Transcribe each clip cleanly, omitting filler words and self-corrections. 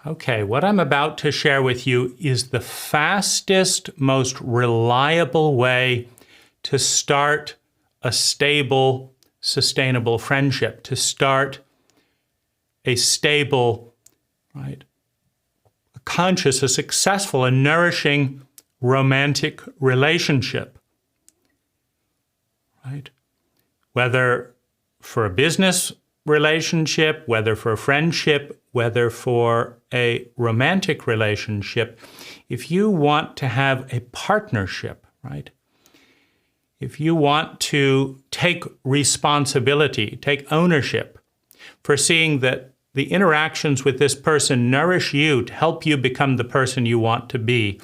Okay, what I'm about to share with you is the fastest, most reliable way to start a stable, sustainable friendship, to start a stable, right, a conscious, a successful, a nourishing romantic relationship, right? Whether for a business relationship, whether for a friendship, whether for a romantic relationship, if you want to have a partnership, right? If you want to take responsibility, take ownership for seeing that the interactions with this person nourish you to help you become the person you want to be,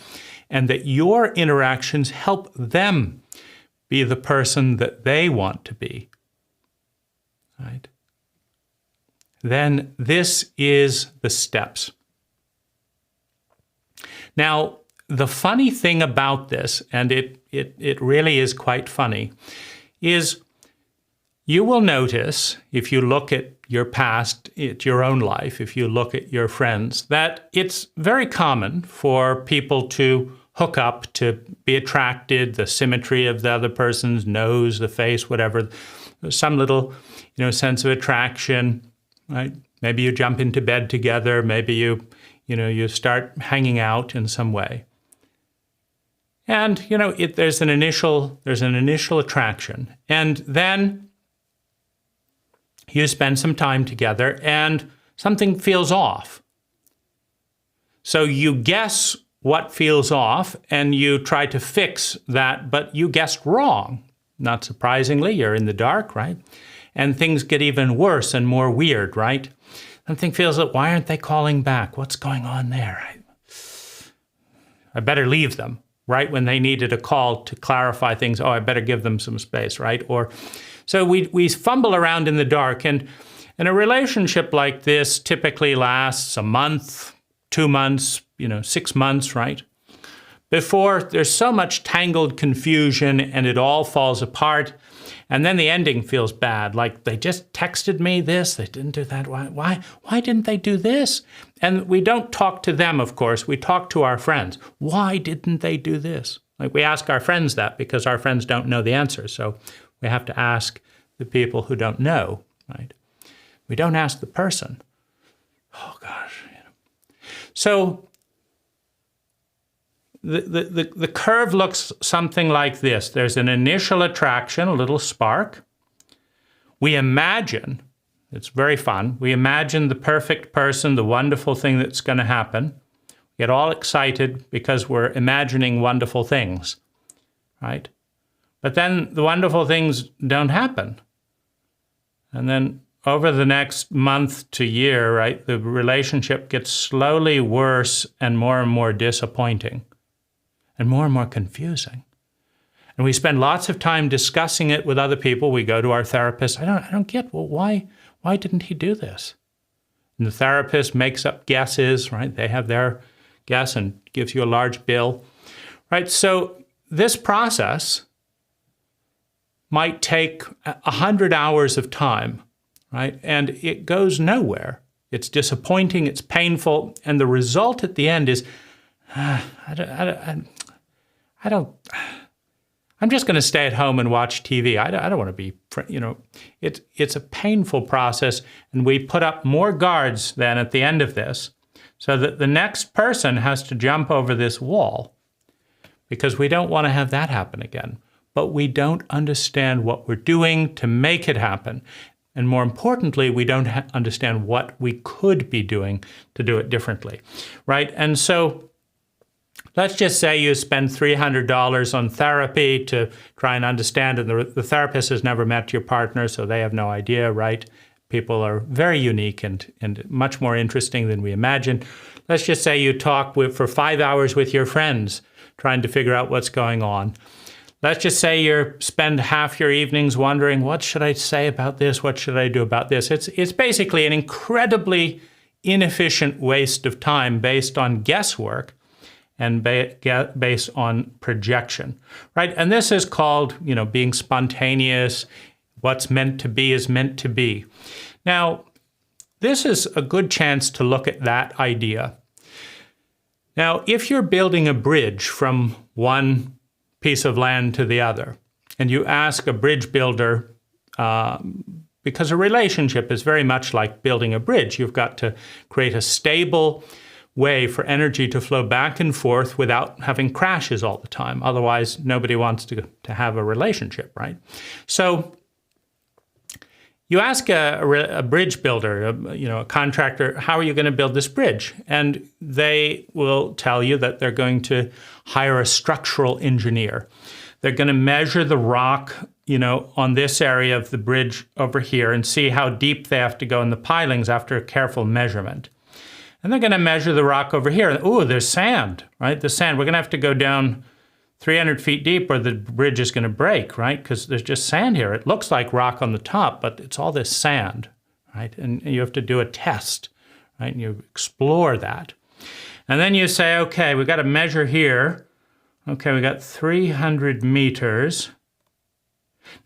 and that your interactions help them be the person that they want to be, right? Then this is the steps. Now, the funny thing about this, and it really is quite funny, is you will notice, if you look at your past, at your own life, if you look at your friends, that it's very common for people to hook up, to be attracted, the symmetry of the other person's nose, the face, whatever, some little, sense of attraction, right? Maybe you jump into bed together, maybe you start hanging out in some way. And, there's an initial attraction. And then you spend some time together and something feels off. So you guess what feels off and you try to fix that, but you guessed wrong. Not surprisingly, you're in the dark, right? And things get even worse and more weird, right? Something feels like, why aren't they calling back? What's going on there? I better leave them. Right when they needed a call to clarify things, I better give them some space, right? Or so we fumble around in the dark, and a relationship like this typically lasts a month, 2 months, 6 months, right? Before there's so much tangled confusion and it all falls apart, and then the ending feels bad. Like, they just texted me this, they didn't do that. Why didn't they do this? And we don't talk to them, of course. We talk to our friends. Why didn't they do this? Like, we ask our friends that because our friends don't know the answer. So we have to ask the people who don't know, right? We don't ask the person. Oh, gosh. So the curve looks something like this. There's an initial attraction, a little spark. We imagine, it's very fun, we imagine the perfect person, the wonderful thing that's going to happen. We get all excited because we're imagining wonderful things, right? But then the wonderful things don't happen. And then over the next month to year, right, the relationship gets slowly worse and more disappointing. And more confusing. And we spend lots of time discussing it with other people. We go to our therapist. I don't get, well, why didn't he do this? And the therapist makes up guesses, right? They have their guess and gives you a large bill, right? So this process might take 100 hours of time, right? And it goes nowhere. It's disappointing, it's painful, and the result at the end is, I'm just going to stay at home and watch TV. I don't want to be, it's a painful process, and we put up more guards then at the end of this so that the next person has to jump over this wall because we don't want to have that happen again. But we don't understand what we're doing to make it happen. And more importantly, we don't understand what we could be doing to do it differently, right? And so let's just say you spend $300 on therapy to try and understand, and the therapist has never met your partner, so they have no idea, right? People are very unique and much more interesting than we imagine. Let's just say you talk for 5 hours with your friends, trying to figure out what's going on. Let's just say you spend half your evenings wondering, what should I say about this? What should I do about this? It's basically an incredibly inefficient waste of time based on guesswork and based on projection, right? And this is called, being spontaneous. What's meant to be is meant to be. Now, this is a good chance to look at that idea. Now, if you're building a bridge from one piece of land to the other, and you ask a bridge builder, because a relationship is very much like building a bridge, you've got to create a stable way for energy to flow back and forth without having crashes all the time. Otherwise, nobody wants to have a relationship, right? So you ask a bridge builder, a contractor, how are you going to build this bridge? And they will tell you that they're going to hire a structural engineer. They're going to measure the rock, on this area of the bridge over here and see how deep they have to go in the pilings after a careful measurement. And they're going to measure the rock over here. Ooh, there's sand, right? The sand, we're going to have to go down 300 feet deep or the bridge is going to break, right? Because there's just sand here. It looks like rock on the top, but it's all this sand, right? And you have to do a test, right? And you explore that. And then you say, okay, we got to measure here. Okay, we got 300 meters.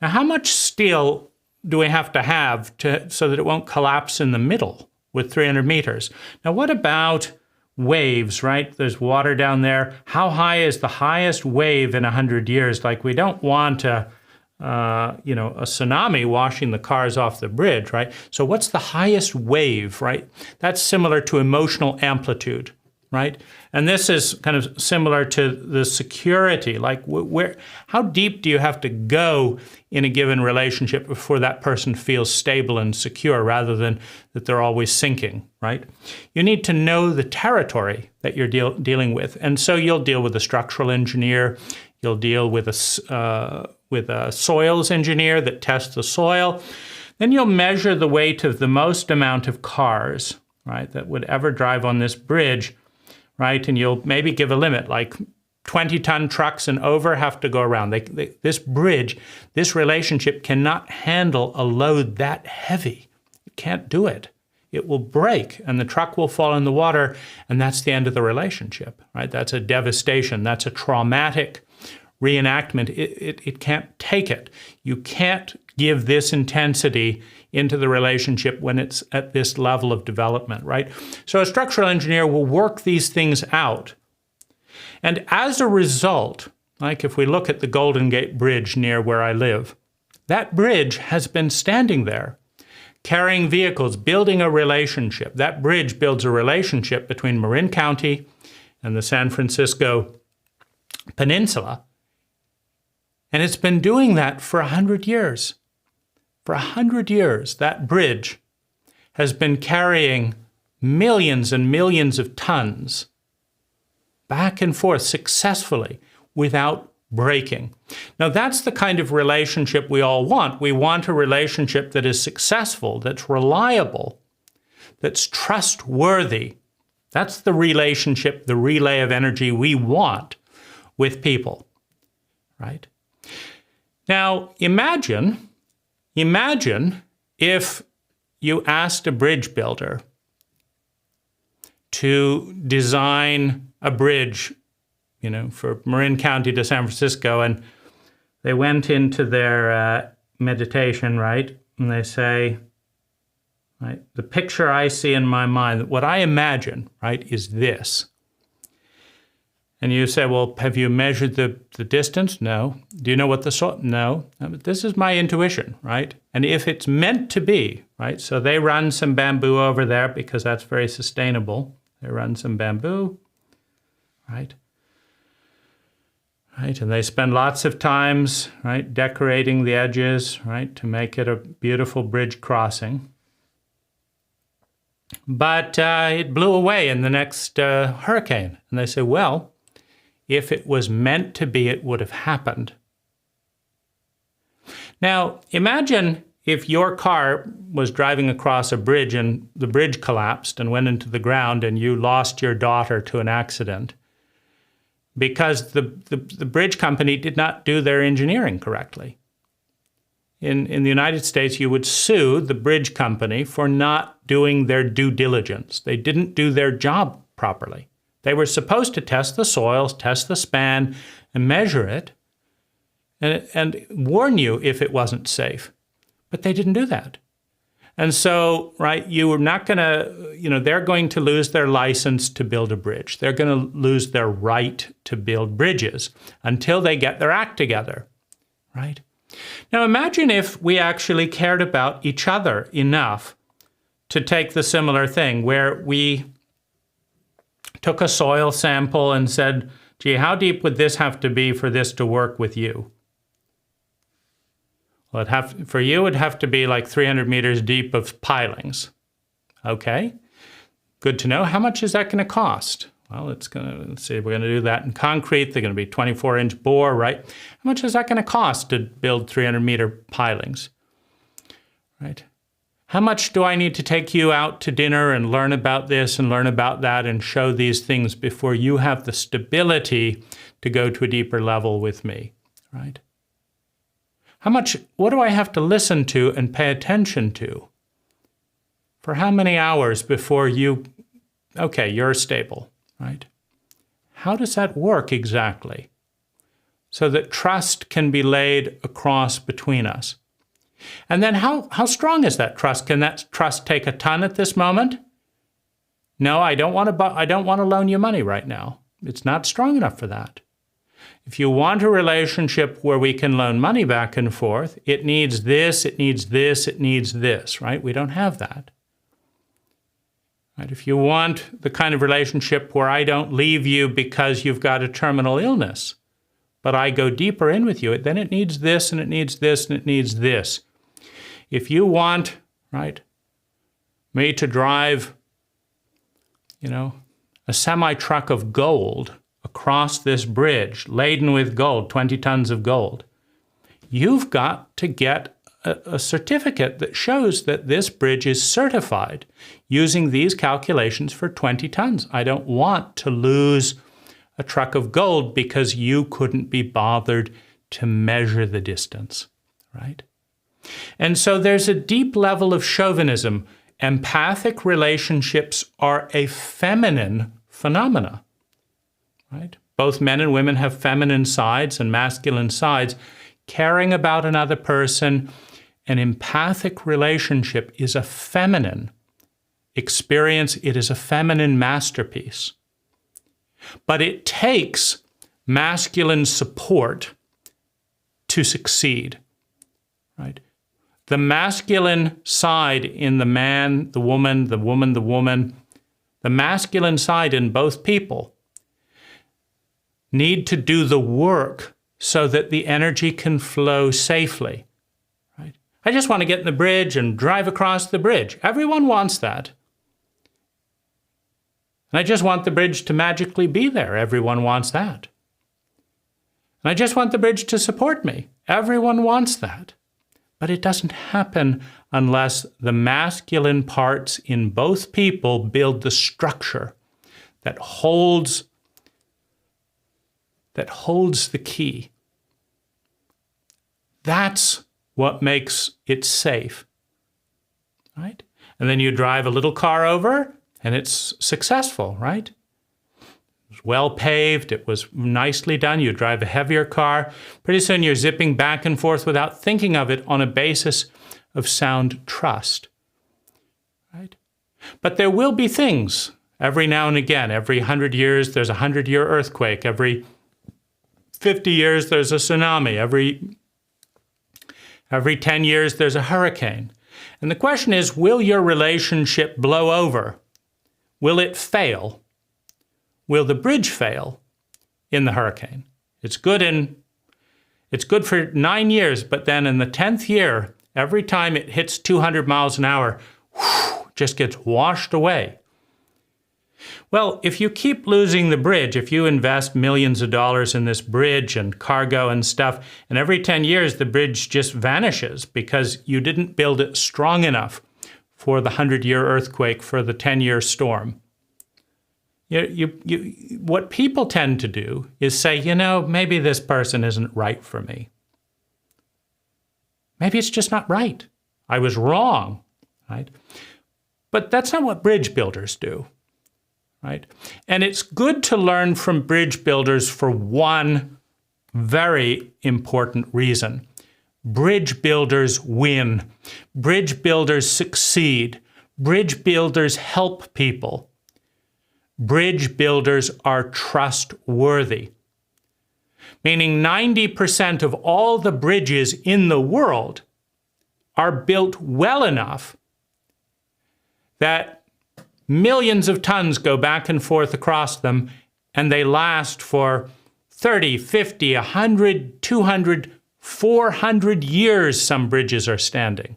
Now, how much steel do we have to have so that it won't collapse in the middle with 300 meters? Now, what about waves, right? There's water down there. How high is the highest wave in 100 years? Like, we don't want a tsunami washing the cars off the bridge, right? So what's the highest wave, right? That's similar to emotional amplitude, right? And this is kind of similar to the security, like how deep do you have to go in a given relationship before that person feels stable and secure rather than that they're always sinking, right? You need to know the territory that you're dealing with. And so you'll deal with a structural engineer, you'll deal with a soils engineer that tests the soil. Then you'll measure the weight of the most amount of cars, right, that would ever drive on this bridge, right? And you'll maybe give a limit, like 20-ton trucks and over have to go around. This bridge, this relationship cannot handle a load that heavy. It can't do it. It will break and the truck will fall in the water and that's the end of the relationship, right? That's a devastation. That's a traumatic reenactment. It can't take it. You can't give this intensity into the relationship when it's at this level of development, right? So a structural engineer will work these things out. And as a result, like if we look at the Golden Gate Bridge near where I live, that bridge has been standing there, carrying vehicles, building a relationship. That bridge builds a relationship between Marin County and the San Francisco Peninsula. And it's been doing that for 100 years. For 100 years, that bridge has been carrying millions and millions of tons back and forth successfully without breaking. Now, that's the kind of relationship we all want. We want a relationship that is successful, that's reliable, that's trustworthy. That's the relationship, the relay of energy we want with people, right? Now, imagine if you asked a bridge builder to design a bridge, for Marin County to San Francisco, and they went into their meditation, right? And they say, right, the picture I see in my mind, what I imagine, right, is this. And you say, well, have you measured the distance? No. Do you know what the soil? No. But this is my intuition, right? And if it's meant to be, right? So they run some bamboo over there because that's very sustainable. They run some bamboo, right? Right, and they spend lots of times, right, decorating the edges, right, to make it a beautiful bridge crossing. But it blew away in the next hurricane. And they say, well, if it was meant to be, it would have happened. Now, imagine if your car was driving across a bridge and the bridge collapsed and went into the ground and you lost your daughter to an accident because the bridge company did not do their engineering correctly. In the United States, you would sue the bridge company for not doing their due diligence. They didn't do their job properly. They were supposed to test the soils, test the span, and measure it, and warn you if it wasn't safe. But they didn't do that. And so, right, you are not going to, they're going to lose their license to build a bridge. They're going to lose their right to build bridges until they get their act together, right? Now imagine if we actually cared about each other enough to take the similar thing where we took a soil sample and said, gee, how deep would this have to be for this to work with you? Well, for you, it'd have to be like 300 meters deep of pilings. Okay, good to know. How much is that going to cost? Well, let's say we're going to do that in concrete. They're going to be 24-inch bore, right? How much is that going to cost to build 300-meter pilings, right? How much do I need to take you out to dinner and learn about this and learn about that and show these things before you have the stability to go to a deeper level with me, right? What do I have to listen to and pay attention to? For how many hours before you're stable, right? How does that work exactly? So that trust can be laid across between us. And then how strong is that trust? Can that trust take a ton at this moment? No, I don't want to loan you money right now. It's not strong enough for that. If you want a relationship where we can loan money back and forth, it needs this, it needs this, it needs this, right? We don't have that. Right? If you want the kind of relationship where I don't leave you because you've got a terminal illness, but I go deeper in with you, then it needs this, and it needs this, and it needs this. If you want, right, me to drive, a semi-truck of gold across this bridge, laden with gold, 20 tons of gold, you've got to get a certificate that shows that this bridge is certified using these calculations for 20 tons. I don't want to lose a truck of gold because you couldn't be bothered to measure the distance, right? And so there's a deep level of chauvinism. Empathic relationships are a feminine phenomena, right? Both men and women have feminine sides and masculine sides. Caring about another person, an empathic relationship is a feminine experience. It is a feminine masterpiece. But it takes masculine support to succeed, right? The masculine side in the man, the woman, the woman, the woman, the masculine side in both people need to do the work so that the energy can flow safely, right? I just want to get in the bridge and drive across the bridge. Everyone wants that. And I just want the bridge to magically be there. Everyone wants that. And I just want the bridge to support me. Everyone wants that. But it doesn't happen unless the masculine parts in both people build the structure that holds the key. That's what makes it safe, right? And then you drive a little car over and it's successful, right? It was well paved, it was nicely done. You drive a heavier car. Pretty soon you're zipping back and forth without thinking of it on a basis of sound trust, right? But there will be things every now and again. Every 100 years there's a 100-year earthquake. Every 50 years there's a tsunami. Every 10 years there's a hurricane. And the question is, will your relationship blow over? Will it fail? Will the bridge fail in the hurricane? It's good for 9 years, but then in the 10th year, every time it hits 200 miles an hour, just gets washed away. Well, if you keep losing the bridge, if you invest millions of dollars in this bridge and cargo and stuff, and every 10 years the bridge just vanishes because you didn't build it strong enough for the 100-year earthquake, for the 10-year storm. What people tend to do is say, maybe this person isn't right for me. Maybe it's just not right. I was wrong, right? But that's not what bridge builders do, right? And it's good to learn from bridge builders for one very important reason. bridge builders win. Bridge builders succeed. Bridge builders help people. Bridge builders are trustworthy. Meaning 90% of all the bridges in the world are built well enough that millions of tons go back and forth across them, and they last for 30, 50, 100, 200, 400 years some bridges are standing.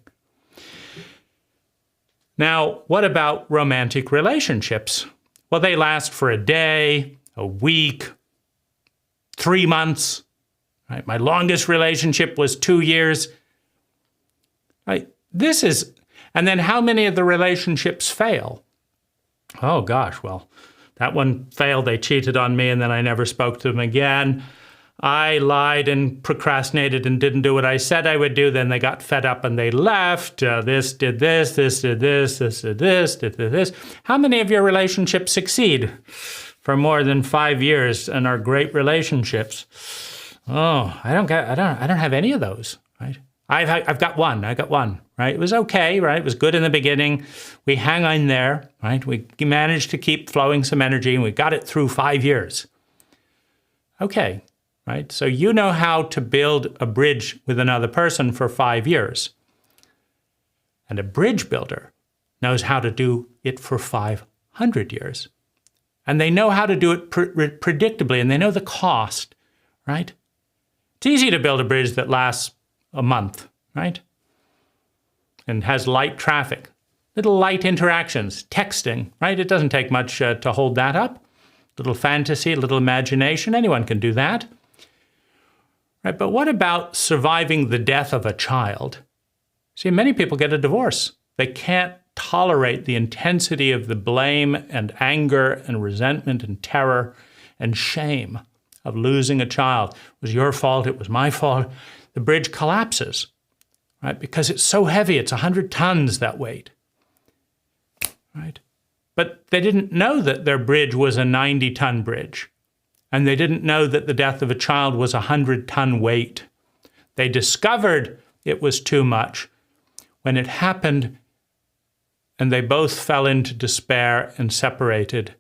Now, what about romantic relationships? Well, they last for a day, a week, 3 months. Right? My longest relationship was 2 years. Right? And then how many of the relationships fail? Oh gosh, well, that one failed. They cheated on me and then I never spoke to them again. I lied and procrastinated and didn't do what I said I would do. Then they got fed up and they left. This did this, this did this, this did this, this did this. How many of your relationships succeed for more than 5 years and are great relationships? Oh, I don't have any of those, right? I've got one. I got one, right? It was okay, right? It was good in the beginning. We hang on there, right? We managed to keep flowing some energy and we got it through 5 years. Okay, right? So you know how to build a bridge with another person for 5 years. And a bridge builder knows how to do it for 500 years. And they know how to do it predictably, and they know the cost, right? It's easy to build a bridge that lasts a month, right? And has light traffic, little light interactions, texting, right? It doesn't take much to hold that up. Little fantasy, little imagination, anyone can do that. Right? But what about surviving the death of a child? See, many people get a divorce. They can't tolerate the intensity of the blame and anger and resentment and terror and shame of losing a child. It was your fault, it was my fault. The bridge collapses, right? Because it's so heavy, it's 100 tons, that weight, right? But they didn't know that their bridge was a 90-ton bridge. And they didn't know that the death of a child was a 100-ton weight. They discovered it was too much when it happened, and they both fell into despair and separated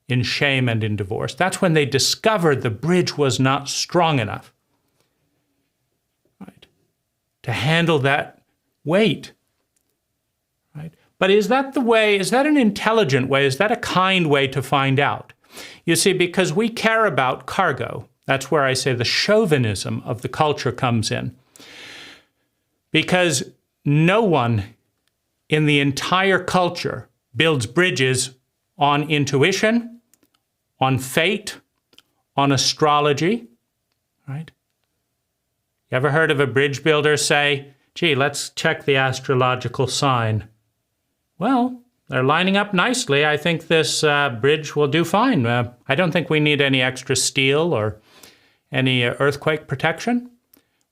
in shame and in divorce. That's when they discovered the bridge was not strong enough, right, to handle that weight, right? But is that the way, is that an intelligent way, is that a kind way to find out? You see, because we care about cargo. That's where I say the chauvinism of the culture comes in. Because no one in the entire culture builds bridges on intuition, on fate, on astrology, right? You ever heard of a bridge builder say, gee, let's check the astrological sign? Well, they're lining up nicely. I think this bridge will do fine. I don't think we need any extra steel or any earthquake protection.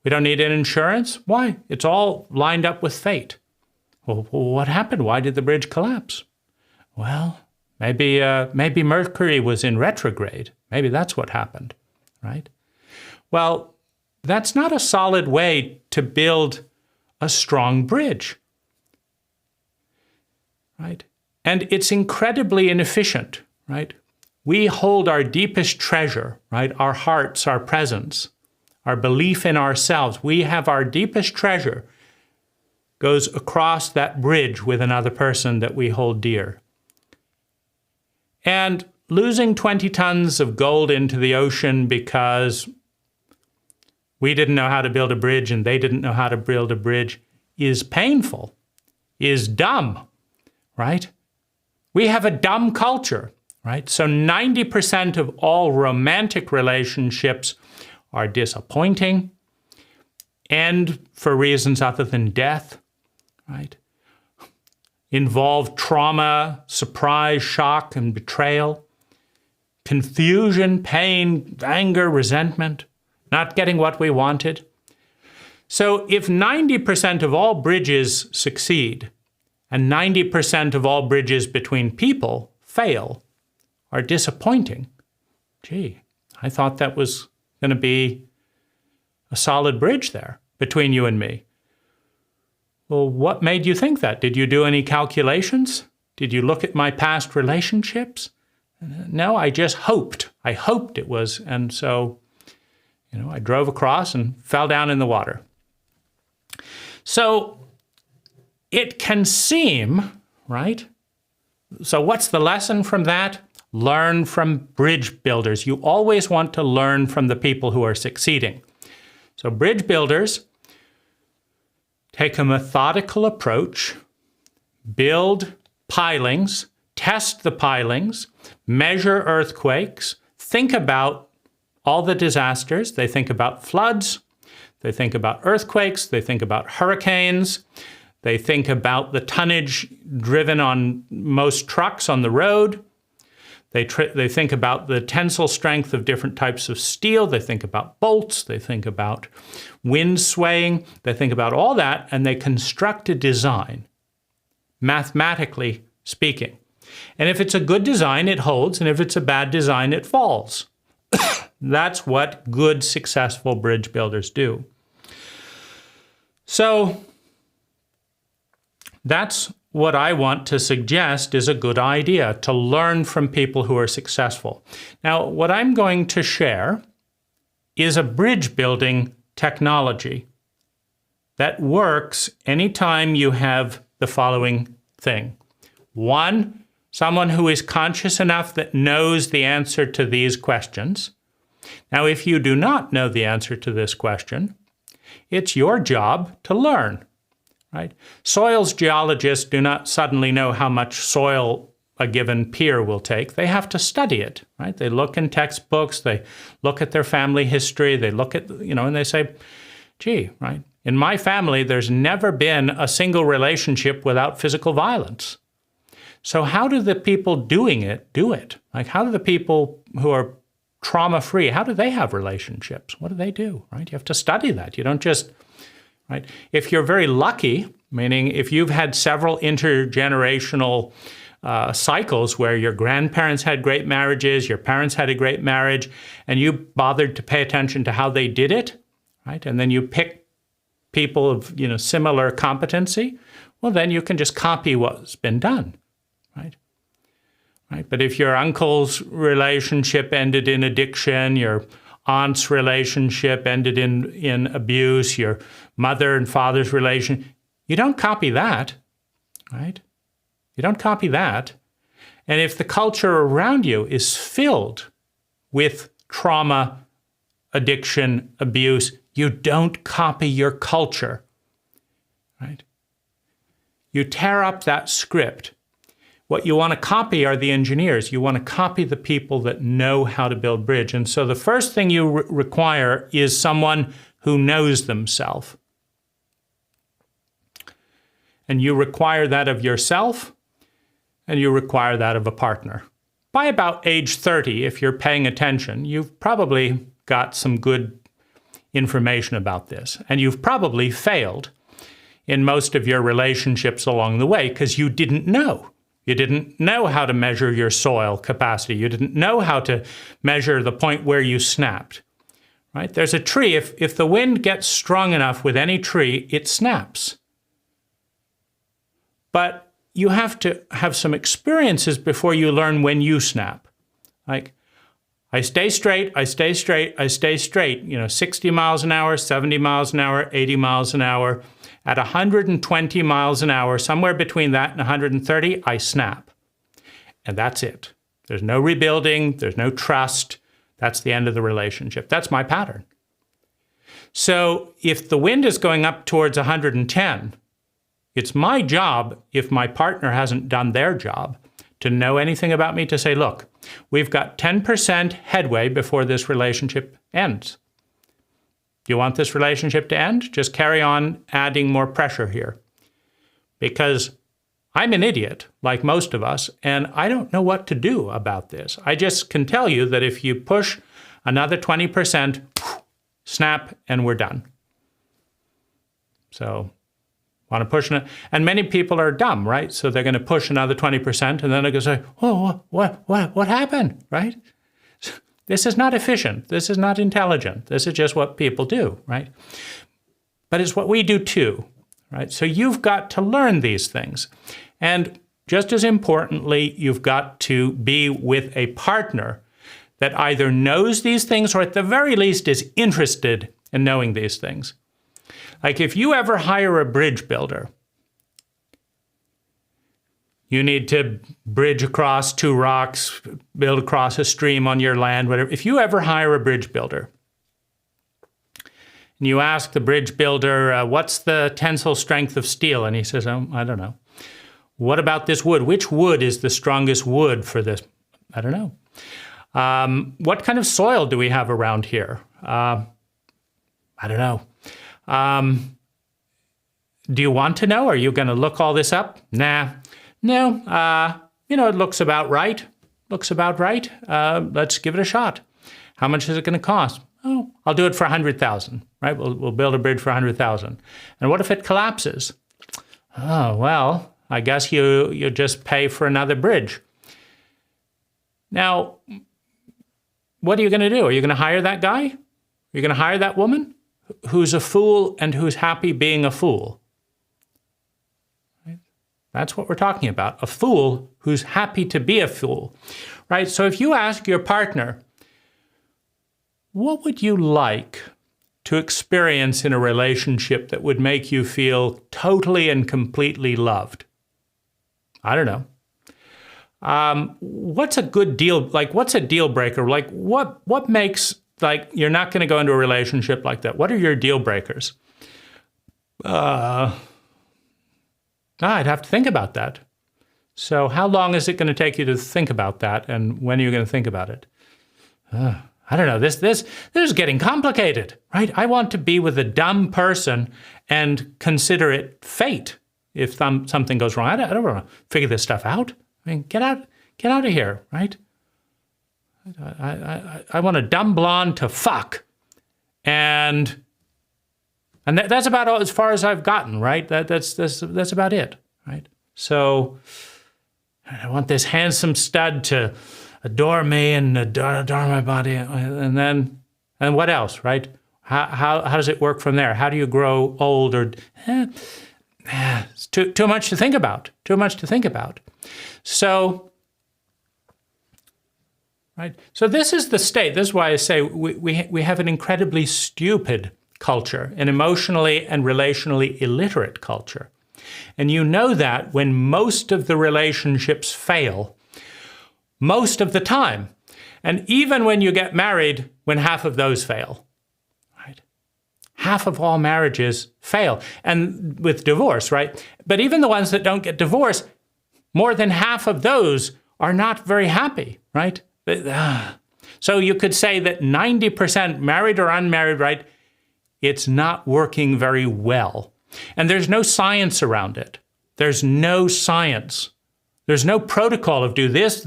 We don't need an insurance. Why? It's all lined up with fate. Well, what happened? Why did the bridge collapse? Well, maybe Mercury was in retrograde. Maybe that's what happened, right? Well, that's not a solid way to build a strong bridge, right? And it's incredibly inefficient, right? We hold our deepest treasure, right? Our hearts, our presence, our belief in ourselves. We have our deepest treasure goes across that bridge with another person that we hold dear. And losing 20 tons of gold into the ocean because we didn't know how to build a bridge and they didn't know how to build a bridge is painful, is dumb, right? We have a dumb culture, right? So 90% of all romantic relationships are disappointing, end for reasons other than death, right? Involve trauma, surprise, shock, and betrayal, confusion, pain, anger, resentment, not getting what we wanted. So if 90% of all bridges succeed, and 90% of all bridges between people fail, are disappointing. Gee, I thought that was going to be a solid bridge there. between you and me. Well, what made you think that? Did you do any calculations? Did you look at my past relationships? No, I just hoped. I hoped it was. And so, I drove across and fell down in the water. So it can seem, right? So what's the lesson from that? Learn from bridge builders. You always want to learn from the people who are succeeding. So bridge builders take a methodical approach, build pilings, test the pilings, measure earthquakes, think about all the disasters. They think about floods, they think about earthquakes, they think about hurricanes, they think about the tonnage driven on most trucks on the road. They think about the tensile strength of different types of steel. They think about bolts. They think about wind swaying. They think about all that, and they construct a design, mathematically speaking. And if it's a good design, it holds, and if it's a bad design, it falls. That's what good, successful bridge builders do. So that's what I want to suggest is a good idea, to learn from people who are successful. Now, what I'm going to share is a bridge building technology that works anytime you have the following thing. One, someone who is conscious enough that knows the answer to these questions. Now, if you do not know the answer to this question, it's your job to learn. Right? Soils geologists do not suddenly know how much soil a given pier will take. They have to study it, right? They look in textbooks, they look at their family history, they look at, and they say, gee, right? In my family, there's never been a single relationship without physical violence. So how do the people doing it do it? Like, how do the people who are trauma-free, how do they have relationships? What do they do, right? You have to study that. You don't just... Right? If you're very lucky, meaning if you've had several intergenerational cycles where your grandparents had great marriages, your parents had a great marriage, and you bothered to pay attention to how they did it, right? And then you pick people of similar competency, well, then you can just copy what's been done, right? Right? But if your uncle's relationship ended in addiction, your aunt's relationship ended in abuse, your mother and father's relation, you don't copy that, right? You don't copy that. And if the culture around you is filled with trauma, addiction, abuse, you don't copy your culture, right? You tear up that script. What you want to copy are the engineers. You want to copy the people that know how to build bridge. And so the first thing you require is someone who knows themselves. And you require that of yourself, and you require that of a partner. By about age 30, if you're paying attention, you've probably got some good information about this. And you've probably failed in most of your relationships along the way because you didn't know. You didn't know how to measure your soil capacity. You didn't know how to measure the point where you snapped, right? There's a tree. If the wind gets strong enough with any tree, it snaps. But you have to have some experiences before you learn when you snap. Like, I stay straight, I stay straight, I stay straight. 60 miles an hour, 70 miles an hour, 80 miles an hour. At 120 miles an hour, somewhere between that and 130, I snap. And that's it. There's no rebuilding. There's no trust. That's the end of the relationship. That's my pattern. So if the wind is going up towards 110, it's my job, if my partner hasn't done their job, to know anything about me, to say, look, we've got 10% headway before this relationship ends. Do you want this relationship to end? Just carry on adding more pressure here. Because I'm an idiot, like most of us, and I don't know what to do about this. I just can tell you that if you push another 20%, snap, and we're done. So, want to push it? And many people are dumb, right? So they're going to push another 20%, and then they're going to say, oh, what happened, right? This is not efficient. This is not intelligent. This is just what people do, right? but it's what we do too, right? So you've got to learn these things. And just as importantly, you've got to be with a partner that either knows these things or at the very least is interested in knowing these things. Like if you ever hire a bridge builder, you need to bridge across 2 rocks, build across a stream on your land, whatever. If you ever hire a bridge builder, and you ask the bridge builder, what's the tensile strength of steel? And he says, oh, I don't know. What about this wood? Which wood is the strongest wood for this? I don't know. What kind of soil do we have around here? I don't know. Do you want to know? Are you going to look all this up? Nah. No. It looks about right. Looks about right. Let's give it a shot. How much is it going to cost? Oh, I'll do it for $100,000, right? We'll build a bridge for $100,000. And what if it collapses? Oh, well, I guess you just pay for another bridge. Now, what are you going to do? Are you going to hire that guy? Are you going to hire that woman who's a fool and who's happy being a fool? Right? That's what we're talking about. A fool who's happy to be a fool, right? So if you ask your partner, what would you like to experience in a relationship that would make you feel totally and completely loved? I don't know. What's a good deal? Like, what's a deal breaker? Like, what makes, like, you're not going to go into a relationship like that? What are your deal breakers? I'd have to think about that. So how long is it going to take you to think about that? And when are you going to think about it? I don't know. This is getting complicated, right? I want to be with a dumb person and consider it fate if something goes wrong. I don't want to figure this stuff out. I mean, get out of here, right? I want a dumb blonde to fuck, and that's about all, as far as I've gotten, right? That's about it, right? So I want this handsome stud to adore me and adore my body, and what else, right? How does it work from there? How do you grow old? Or it's too much to think about. Too much to think about. So, right. So this is the state. This is why I say we have an incredibly stupid culture, an emotionally and relationally illiterate culture, and you know that when most of the relationships fail. Most of the time. And even when you get married, when half of those fail, right? Half of all marriages fail. And with divorce, right? But even the ones that don't get divorced, more than half of those are not very happy, right? So you could say that 90% married or unmarried, right? It's not working very well. And there's no science around it. There's no science. There's no protocol of do this.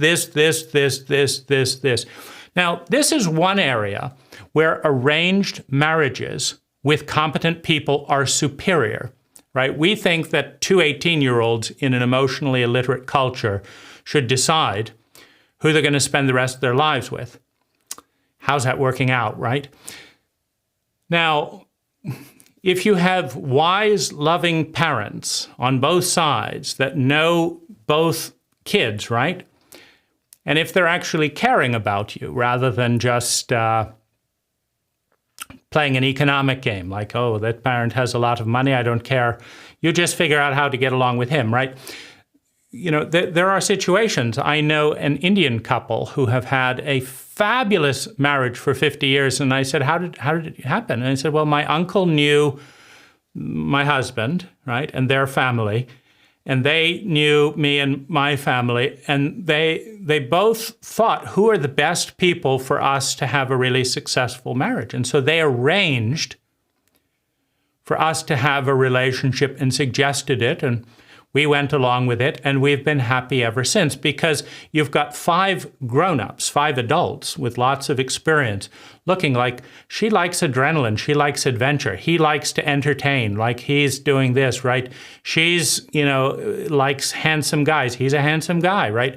Now, this is one area where arranged marriages with competent people are superior, right? We think that 2 18-year-olds in an emotionally illiterate culture should decide who they're going to spend the rest of their lives with. How's that working out, right? Now, if you have wise, loving parents on both sides that know both kids, right? And if they're actually caring about you rather than just playing an economic game, like, oh, that parent has a lot of money, I don't care. You just figure out how to get along with him, right? You know, there are situations. I know an Indian couple who have had a fabulous marriage for 50 years. And I said, how did it happen? And I said, well, my uncle knew my husband, right, and their family. And they knew me and my family, and they both thought, who are the best people for us to have a really successful marriage? And so they arranged for us to have a relationship and suggested it, and we went along with it, and we've been happy ever since, because you've got 5 grown-ups, 5 adults with lots of experience, looking like she likes adrenaline, she likes adventure, he likes to entertain, like he's doing this, right? She's, likes handsome guys, he's a handsome guy, right?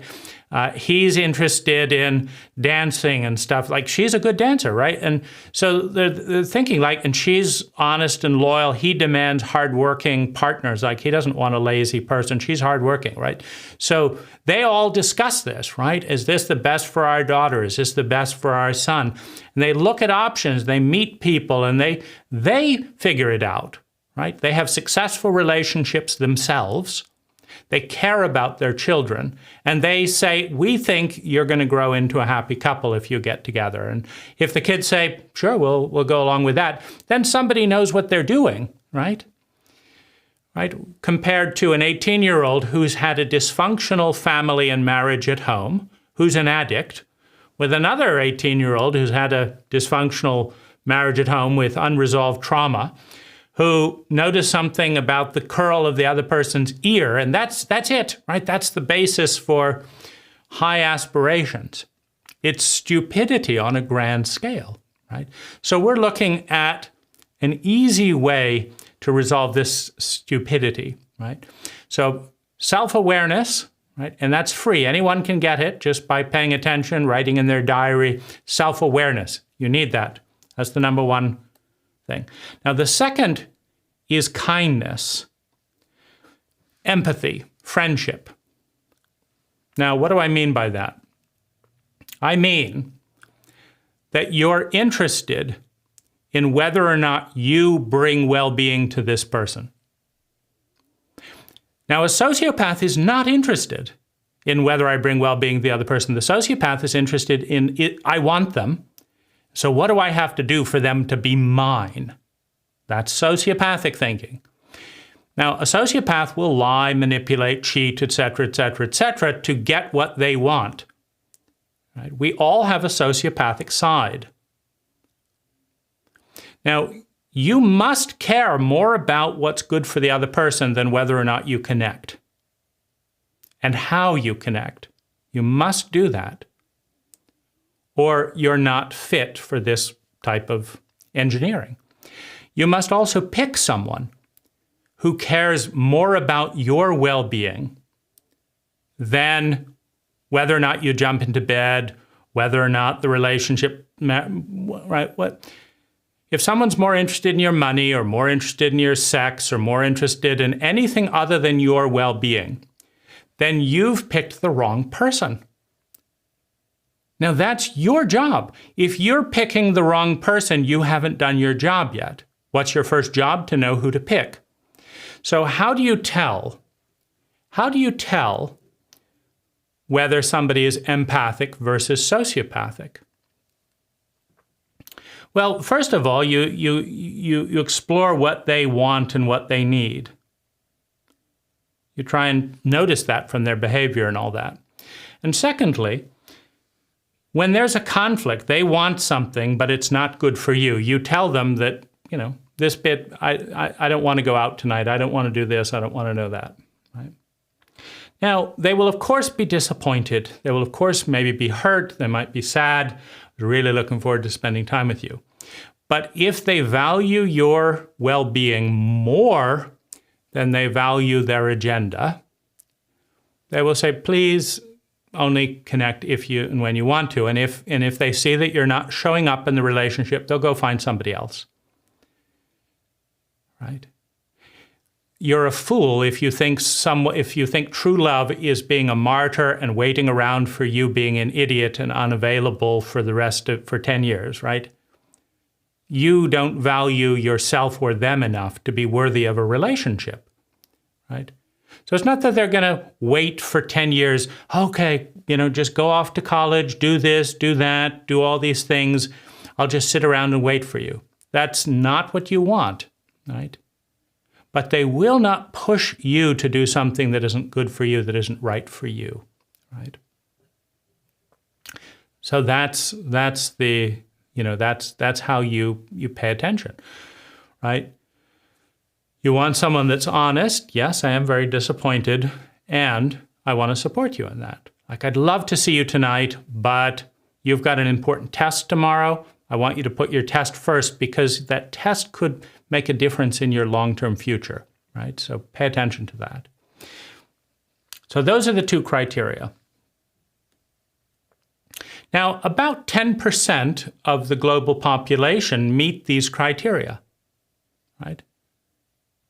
He's interested in dancing and stuff. Like, she's a good dancer, right? And so they're thinking, like, and she's honest and loyal. He demands hardworking partners. Like, he doesn't want a lazy person. She's hardworking, right? So they all discuss this, right? Is this the best for our daughter? Is this the best for our son? And they look at options. They meet people, and they figure it out, right? They have successful relationships themselves. They care about their children, and they say, we think you're going to grow into a happy couple if you get together. And if the kids say, sure, we'll go along with that, then somebody knows what they're doing, right? Right? Compared to an 18-year-old who's had a dysfunctional family and marriage at home, who's an addict, with another 18-year-old who's had a dysfunctional marriage at home with unresolved trauma, who noticed something about the curl of the other person's ear, and that's it, right? That's the basis for high aspirations. It's stupidity on a grand scale, right? So we're looking at an easy way to resolve this stupidity, right? So self-awareness, right? And that's free. Anyone can get it just by paying attention, writing in their diary. Self-awareness, you need that. That's the number one thing. Now, the second is kindness, empathy, friendship. Now, what do I mean by that? I mean that you're interested in whether or not you bring well-being to this person. Now, a sociopath is not interested in whether I bring well-being to the other person. The sociopath is interested in, I want them, so what do I have to do for them to be mine? That's sociopathic thinking. Now, a sociopath will lie, manipulate, cheat, etc., to get what they want. Right? We all have a sociopathic side. Now, you must care more about what's good for the other person than whether or not you connect and how you connect. You must do that, or you're not fit for this type of engineering. You must also pick someone who cares more about your well-being than whether or not you jump into bed, whether or not the relationship, right? What? If someone's more interested in your money or more interested in your sex or more interested in anything other than your well-being, then you've picked the wrong person. Now, that's your job. If you're picking the wrong person, you haven't done your job yet. What's your first job? To know who to pick. So how do you tell? How do you tell whether somebody is empathic versus sociopathic? Well, first of all, you explore what they want and what they need. You try and notice that from their behavior and all that. And secondly, when there's a conflict, they want something, but it's not good for you. You tell them that, this bit, I don't want to go out tonight. I don't want to do this. I don't want to know that. Right? Now, they will, of course, be disappointed. They will, of course, maybe be hurt. They might be sad. They're really looking forward to spending time with you. But if they value your well-being more than they value their agenda, they will say, please only connect if you and when you want to. And if they see that you're not showing up in the relationship, they'll go find somebody else. Right? You're a fool if you think true love is being a martyr and waiting around for you being an idiot and unavailable for 10 years, right? You don't value yourself or them enough to be worthy of a relationship, right? So it's not that they're going to wait for 10 years. Okay, just go off to college, do this, do that, do all these things. I'll just sit around and wait for you. That's not what you want, right? But they will not push you to do something that isn't good for you, that isn't right for you, right? So that's how you pay attention, right? You want someone that's honest. Yes, I am very disappointed, and I want to support you in that. Like, I'd love to see you tonight, but you've got an important test tomorrow. I want you to put your test first because that test could make a difference in your long-term future, right? So pay attention to that. So those are the two criteria. Now, about 10% of the global population meet these criteria, right?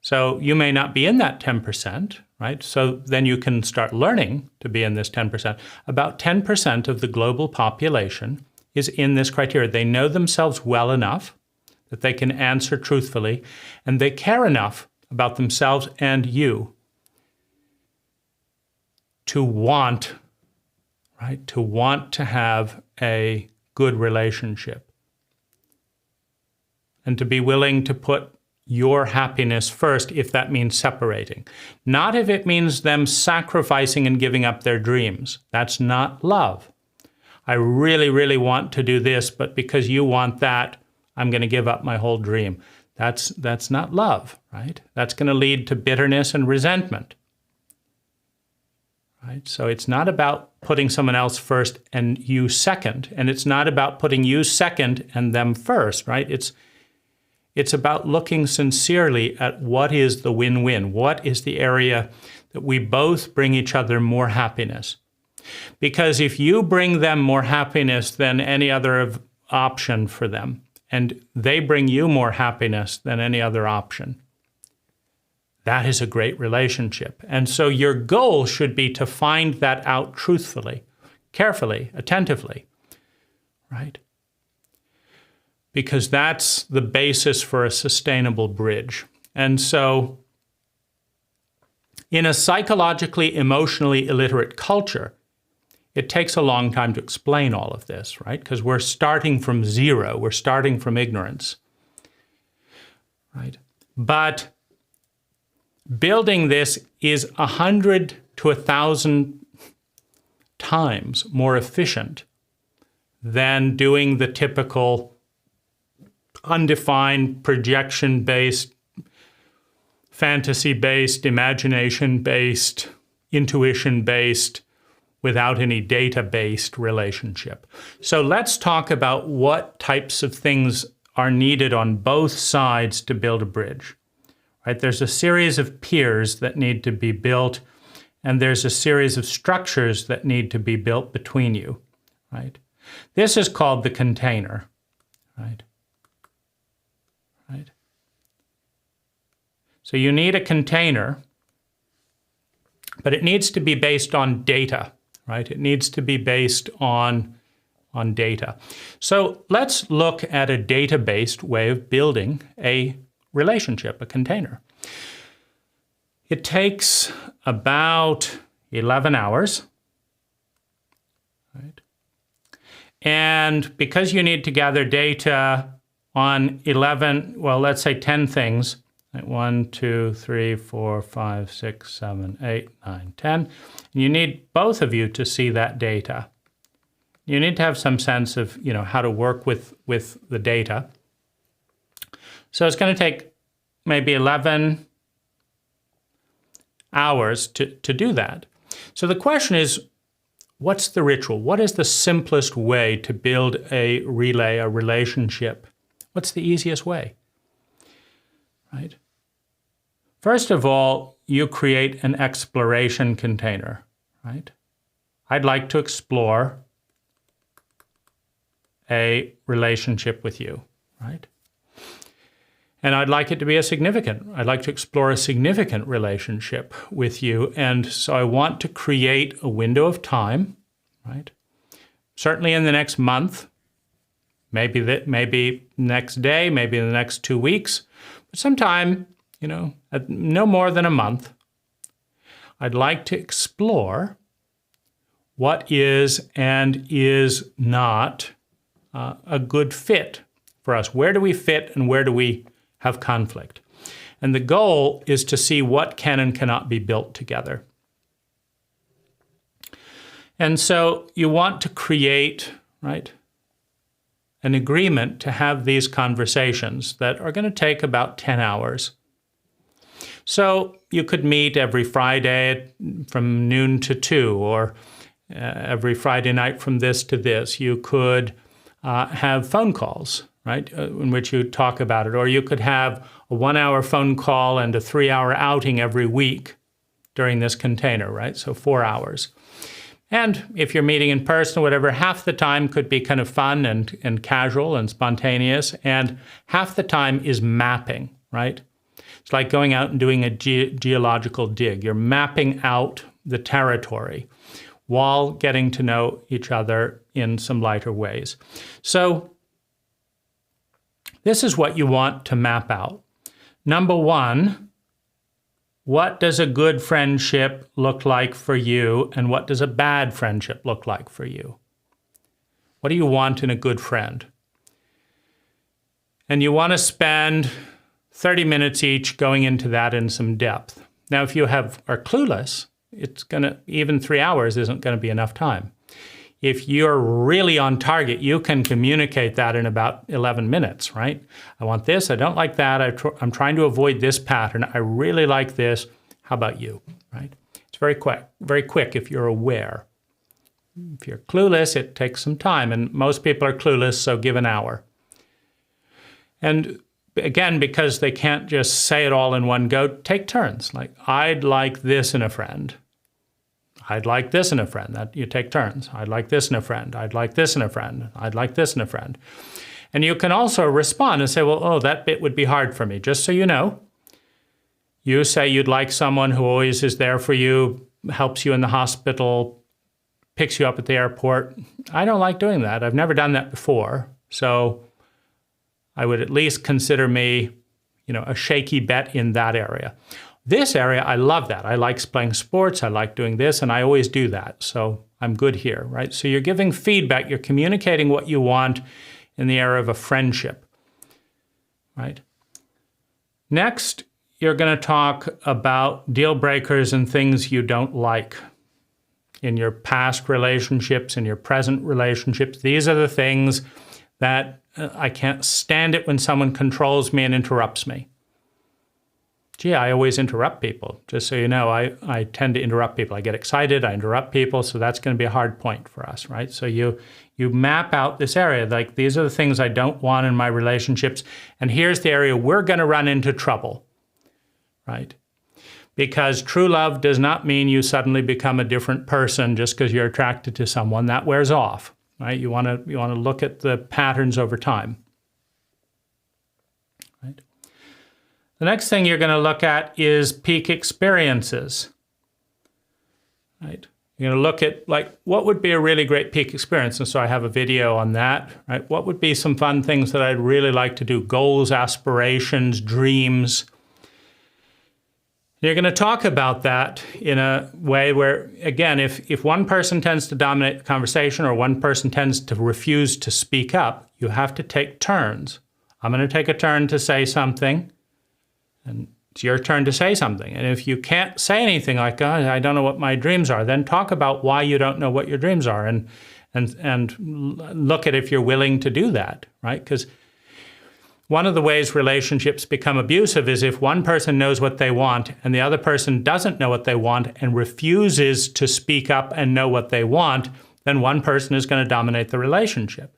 So you may not be in that 10%, right? So then you can start learning to be in this 10%. About 10% of the global population is in this criteria. They know themselves well enough that they can answer truthfully, and they care enough about themselves and you to want, right? To want to have a good relationship and to be willing to put your happiness first if that means separating. Not if it means them sacrificing and giving up their dreams. That's not love. I really, really want to do this, but because you want that, I'm going to give up my whole dream. That's not love, right? That's going to lead to bitterness and resentment. Right? So it's not about putting someone else first and you second, and it's not about putting you second and them first, right? It's about looking sincerely at what is the win-win, what is the area that we both bring each other more happiness. Because if you bring them more happiness than any other option for them, and they bring you more happiness than any other option, that is a great relationship. And so your goal should be to find that out truthfully, carefully, attentively, right? Because that's the basis for a sustainable bridge. And so in a psychologically, emotionally illiterate culture, it takes a long time to explain all of this, right? Because we're starting from zero. We're starting from ignorance, right? But building this is 100 to 1,000 times more efficient than doing the typical undefined, projection-based, fantasy-based, imagination-based, intuition-based, without any data-based relationship. So let's talk about what types of things are needed on both sides to build a bridge. Right? There's a series of piers that need to be built, and there's a series of structures that need to be built between you. Right? This is called the container. Right? Right? So you need a container, but it needs to be based on data. Right? It needs to be based on data. So let's look at a data-based way of building a relationship, a container. It takes about 11 hours, right? And because you need to gather data on 11, well, let's say 10 things, right? 1, 2, 3, 4, 5, 6, 7, 8, 9, 10. And you need both of you to see that data. You need to have some sense of, how to work with the data. So it's going to take maybe 11 hours to do that. So the question is, what's the ritual? What is the simplest way to build a relay, a relationship? What's the easiest way? Right? First of all, you create an exploration container, right? I'd like to explore a relationship with you, right? And I'd like it to be I'd like to explore a significant relationship with you. And so I want to create a window of time, right? Certainly in the next month, maybe next day, maybe in the next 2 weeks, but sometime, no more than a month, I'd like to explore what is and is not a good fit for us. Where do we fit and where do we have conflict? And the goal is to see what can and cannot be built together. And so you want to create, right, an agreement to have these conversations that are going to take about 10 hours. So you could meet every Friday from noon to 2, or every Friday night from this to this. You could have phone calls, right, in which you talk about it. Or you could have a 1-hour phone call and a 3-hour outing every week during this container, right? So 4 hours. And if you're meeting in person or whatever, half the time could be kind of fun and casual and spontaneous, and half the time is mapping, right? It's like going out and doing a geological dig. You're mapping out the territory while getting to know each other in some lighter ways. So this is what you want to map out. Number one, what does a good friendship look like for you, and what does a bad friendship look like for you? What do you want in a good friend? And you want to spend 30 minutes each going into that in some depth. Now, if you are clueless, even 3 hours isn't going to be enough time. If you're really on target, you can communicate that in about 11 minutes, right? I want this, I don't like that, I'm trying to avoid this pattern, I really like this, how about you, right? It's very quick if you're aware. If you're clueless, it takes some time, and most people are clueless, so give an hour. And again, because they can't just say it all in one go, take turns. Like, I'd like this in a friend. I'd like this in a friend. That you take turns. I'd like this in a friend. I'd like this in a friend. I'd like this in a friend. And you can also respond and say, well, oh, that bit would be hard for me. Just so you know, you say you'd like someone who always is there for you, helps you in the hospital, picks you up at the airport. I don't like doing that. I've never done that before. So I would at least consider me, a shaky bet in that area. This area, I love that. I like playing sports, I like doing this, and I always do that. So I'm good here, right? So you're giving feedback, you're communicating what you want in the area of a friendship, right? Next, you're going to talk about deal breakers and things you don't like in your past relationships, in your present relationships. These are the things that I can't stand it when someone controls me and interrupts me. Gee, I always interrupt people. Just so you know, I tend to interrupt people. I get excited, I interrupt people, so that's going to be a hard point for us, right? So you map out this area, like these are the things I don't want in my relationships, and here's the area we're going to run into trouble, right? Because true love does not mean you suddenly become a different person just because you're attracted to someone. That wears off, right? You want to look at the patterns over time. The next thing you're going to look at is peak experiences, right? You're going to look at, like, what would be a really great peak experience? And so I have a video on that, right? What would be some fun things that I'd really like to do? Goals, aspirations, dreams. You're going to talk about that in a way where, again, if one person tends to dominate the conversation or one person tends to refuse to speak up, you have to take turns. I'm going to take a turn to say something, and it's your turn to say something. And if you can't say anything like, oh, I don't know what my dreams are, then talk about why you don't know what your dreams are and look at if you're willing to do that, right? Because one of the ways relationships become abusive is if one person knows what they want and the other person doesn't know what they want and refuses to speak up and know what they want, then one person is going to dominate the relationship.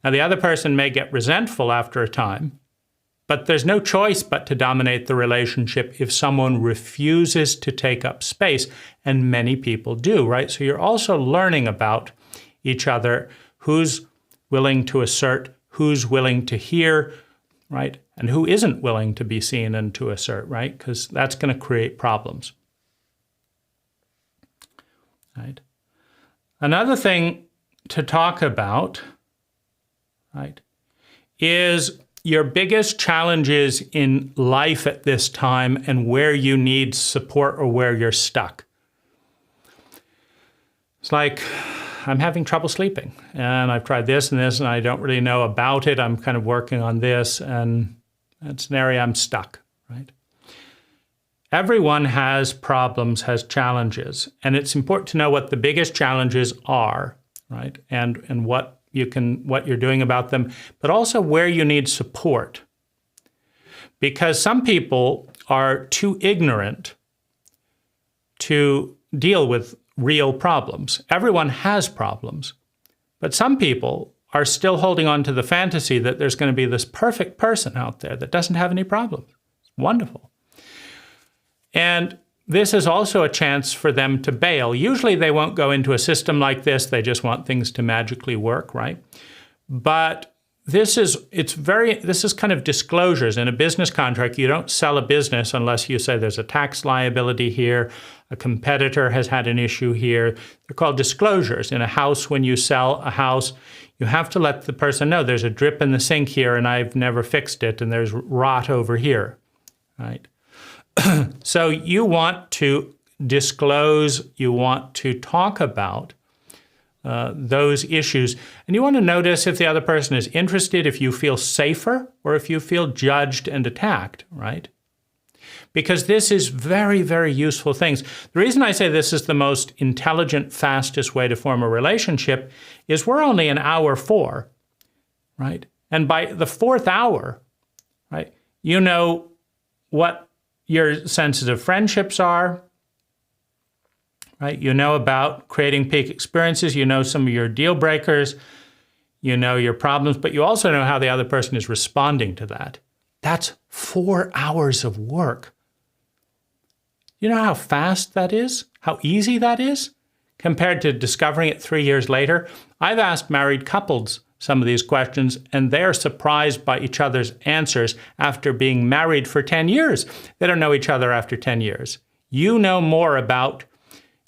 Now, the other person may get resentful after a time, but there's no choice but to dominate the relationship if someone refuses to take up space, and many people do, right? So you're also learning about each other, who's willing to assert, who's willing to hear, right? And who isn't willing to be seen and to assert, right? Because that's going to create problems, right? Another thing to talk about, right, is your biggest challenges in life at this time and where you need support or where you're stuck. It's like, I'm having trouble sleeping and I've tried this and this and I don't really know about it. I'm kind of working on this and it's an area I'm stuck, right? Everyone has problems, has challenges, and it's important to know what the biggest challenges are, right? And what you're doing about them, but also where you need support. Because some people are too ignorant to deal with real problems. Everyone has problems, but some people are still holding on to the fantasy that there's going to be this perfect person out there that doesn't have any problems. It's wonderful. And this is also a chance for them to bail. Usually they won't go into a system like this. They just want things to magically work, right? But this is kind of disclosures. In a business contract, you don't sell a business unless you say there's a tax liability here, a competitor has had an issue here. They're called disclosures. In a house, when you sell a house, you have to let the person know there's a drip in the sink here and I've never fixed it and there's rot over here, right? So you want to disclose, you want to talk about those issues. And you want to notice if the other person is interested, if you feel safer, or if you feel judged and attacked, right? Because this is very, very useful things. The reason I say this is the most intelligent, fastest way to form a relationship is we're only in hour 4, right? And by the 4th hour, right, you know what your sensitive friendships are, right? You know about creating peak experiences. You know some of your deal breakers. You know your problems, but you also know how the other person is responding to that. That's 4 hours of work. You know how fast that is? How easy that is? Compared to discovering it 3 years later. I've asked married couples some of these questions, and they're surprised by each other's answers after being married for 10 years. They don't know each other after 10 years. You know more about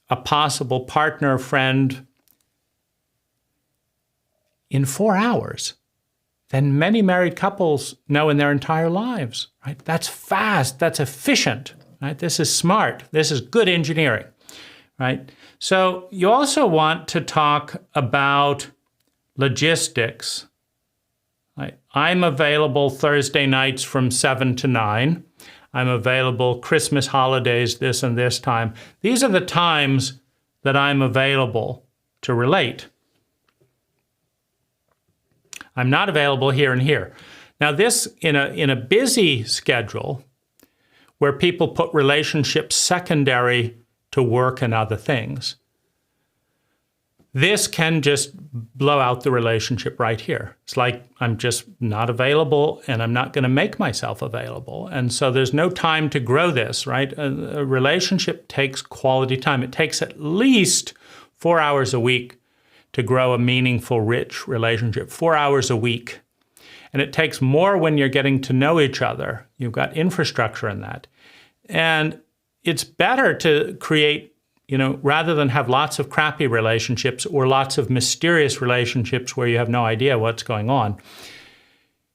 a possible partner, friend, in 4 hours than many married couples know in their entire lives, right? That's fast, that's efficient, right? This is smart, this is good engineering, right? So you also want to talk about logistics. Right? I'm available Thursday nights from 7 to 9. I'm available Christmas holidays, this and this time. These are the times that I'm available to relate. I'm not available here and here. Now this, in a busy schedule, where people put relationships secondary to work and other things, this can just blow out the relationship right here. It's like I'm just not available and I'm not going to make myself available. And so there's no time to grow this, right? A relationship takes quality time. It takes at least 4 hours a week to grow a meaningful, rich relationship, 4 hours a week. And it takes more when you're getting to know each other. You've got infrastructure in that. And it's better to create, rather than have lots of crappy relationships or lots of mysterious relationships where you have no idea what's going on.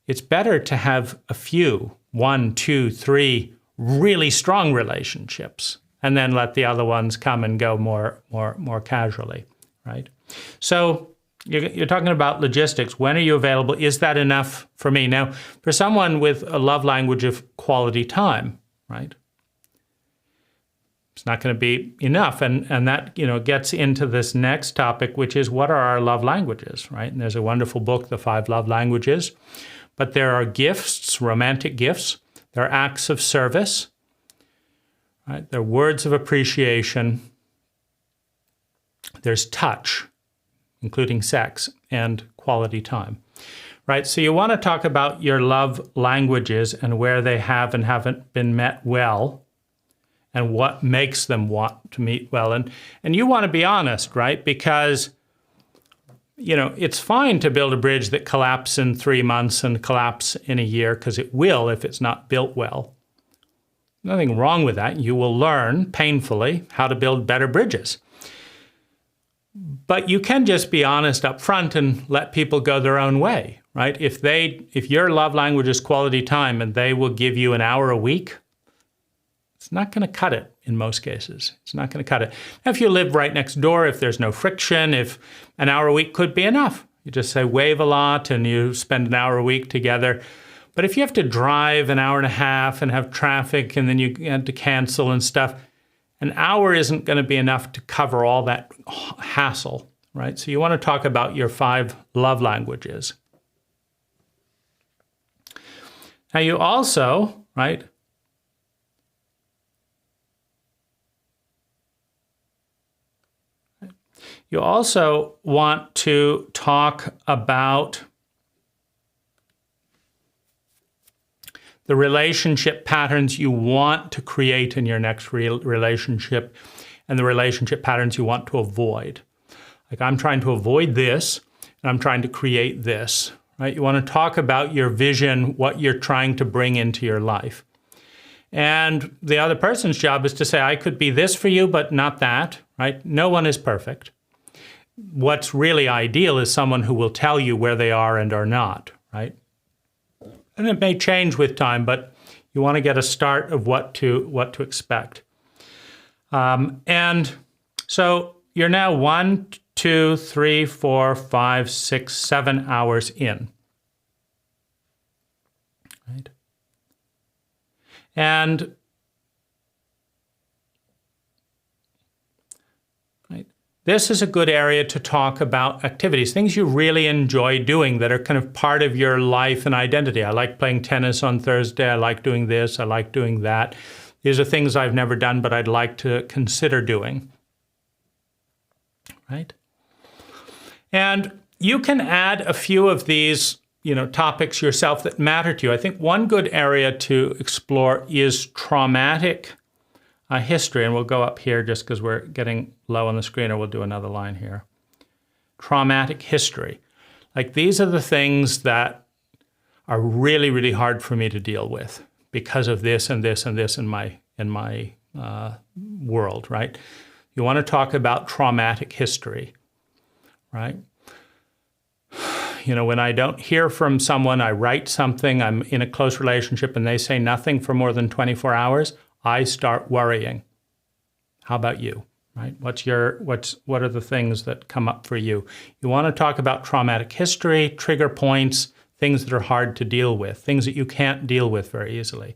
It's better to have a few, 1, 2, 3 really strong relationships, and then let the other ones come and go more casually, right? So you're talking about logistics. When are you available? Is that enough for me? Now, for someone with a love language of quality time, right? It's not going to be enough. And that, gets into this next topic, which is what are our love languages, right? And there's a wonderful book, The 5 Love Languages. But there are gifts, romantic gifts. There are acts of service, right? There are words of appreciation. There's touch, including sex, and quality time, right? So you want to talk about your love languages and where they have and haven't been met well, and what makes them want to meet well. And you want to be honest, right? Because, it's fine to build a bridge that collapses in 3 months and collapse in a year, because it will if it's not built well. Nothing wrong with that. You will learn painfully how to build better bridges. But you can just be honest up front and let people go their own way, right? If your love language is quality time and they will give you an hour a week, it's not going to cut it in most cases. It's not going to cut it. Now, if you live right next door, if there's no friction, if an hour a week could be enough. You just say wave a lot and you spend an hour a week together. But if you have to drive an hour and a half and have traffic and then you have to cancel and stuff, an hour isn't going to be enough to cover all that hassle, right? So you want to talk about your 5 love languages. Now you also, right, you also want to talk about the relationship patterns you want to create in your next relationship, and the relationship patterns you want to avoid. Like, I'm trying to avoid this, and I'm trying to create this, right? You want to talk about your vision, what you're trying to bring into your life. And the other person's job is to say, I could be this for you, but not that, right? No one is perfect. What's really ideal is someone who will tell you where they are and are not, right? And it may change with time, but you want to get a start of what to expect. And so you're now 1, 2, 3, 4, 5, 6, 7 hours in, right? And this is a good area to talk about activities, things you really enjoy doing that are kind of part of your life and identity. I like playing tennis on Thursday. I like doing this. I like doing that. These are things I've never done, but I'd like to consider doing, right? And you can add a few of these, topics yourself that matter to you. I think one good area to explore is traumatic history, and we'll go up here just because we're getting low on the screen, or we'll do another line here. Traumatic history. Like, these are the things that are really, really hard for me to deal with because of this and this and this in my world, right? You want to talk about traumatic history, right? When I don't hear from someone, I write something, I'm in a close relationship, and they say nothing for more than 24 hours, I start worrying. How about you, right? What are the things that come up for you? You want to talk about traumatic history, trigger points, things that are hard to deal with, things that you can't deal with very easily.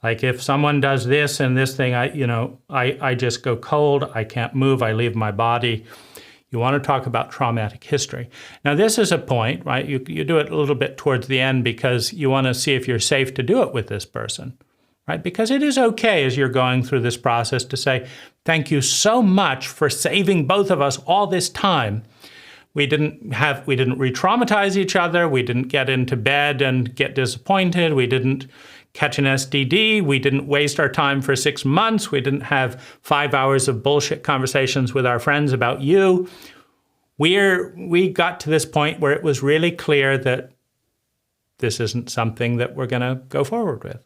Like, if someone does this and this thing, I just go cold, I can't move, I leave my body. You want to talk about traumatic history. Now, this is a point, right? You do it a little bit towards the end because you want to see if you're safe to do it with this person, right? Because it is okay as you're going through this process to say, thank you so much for saving both of us all this time. We didn't re-traumatize each other. We didn't get into bed and get disappointed. We didn't catch an STD. We didn't waste our time for 6 months. We didn't have 5 hours of bullshit conversations with our friends about you. We got to this point where it was really clear that this isn't something that we're going to go forward with.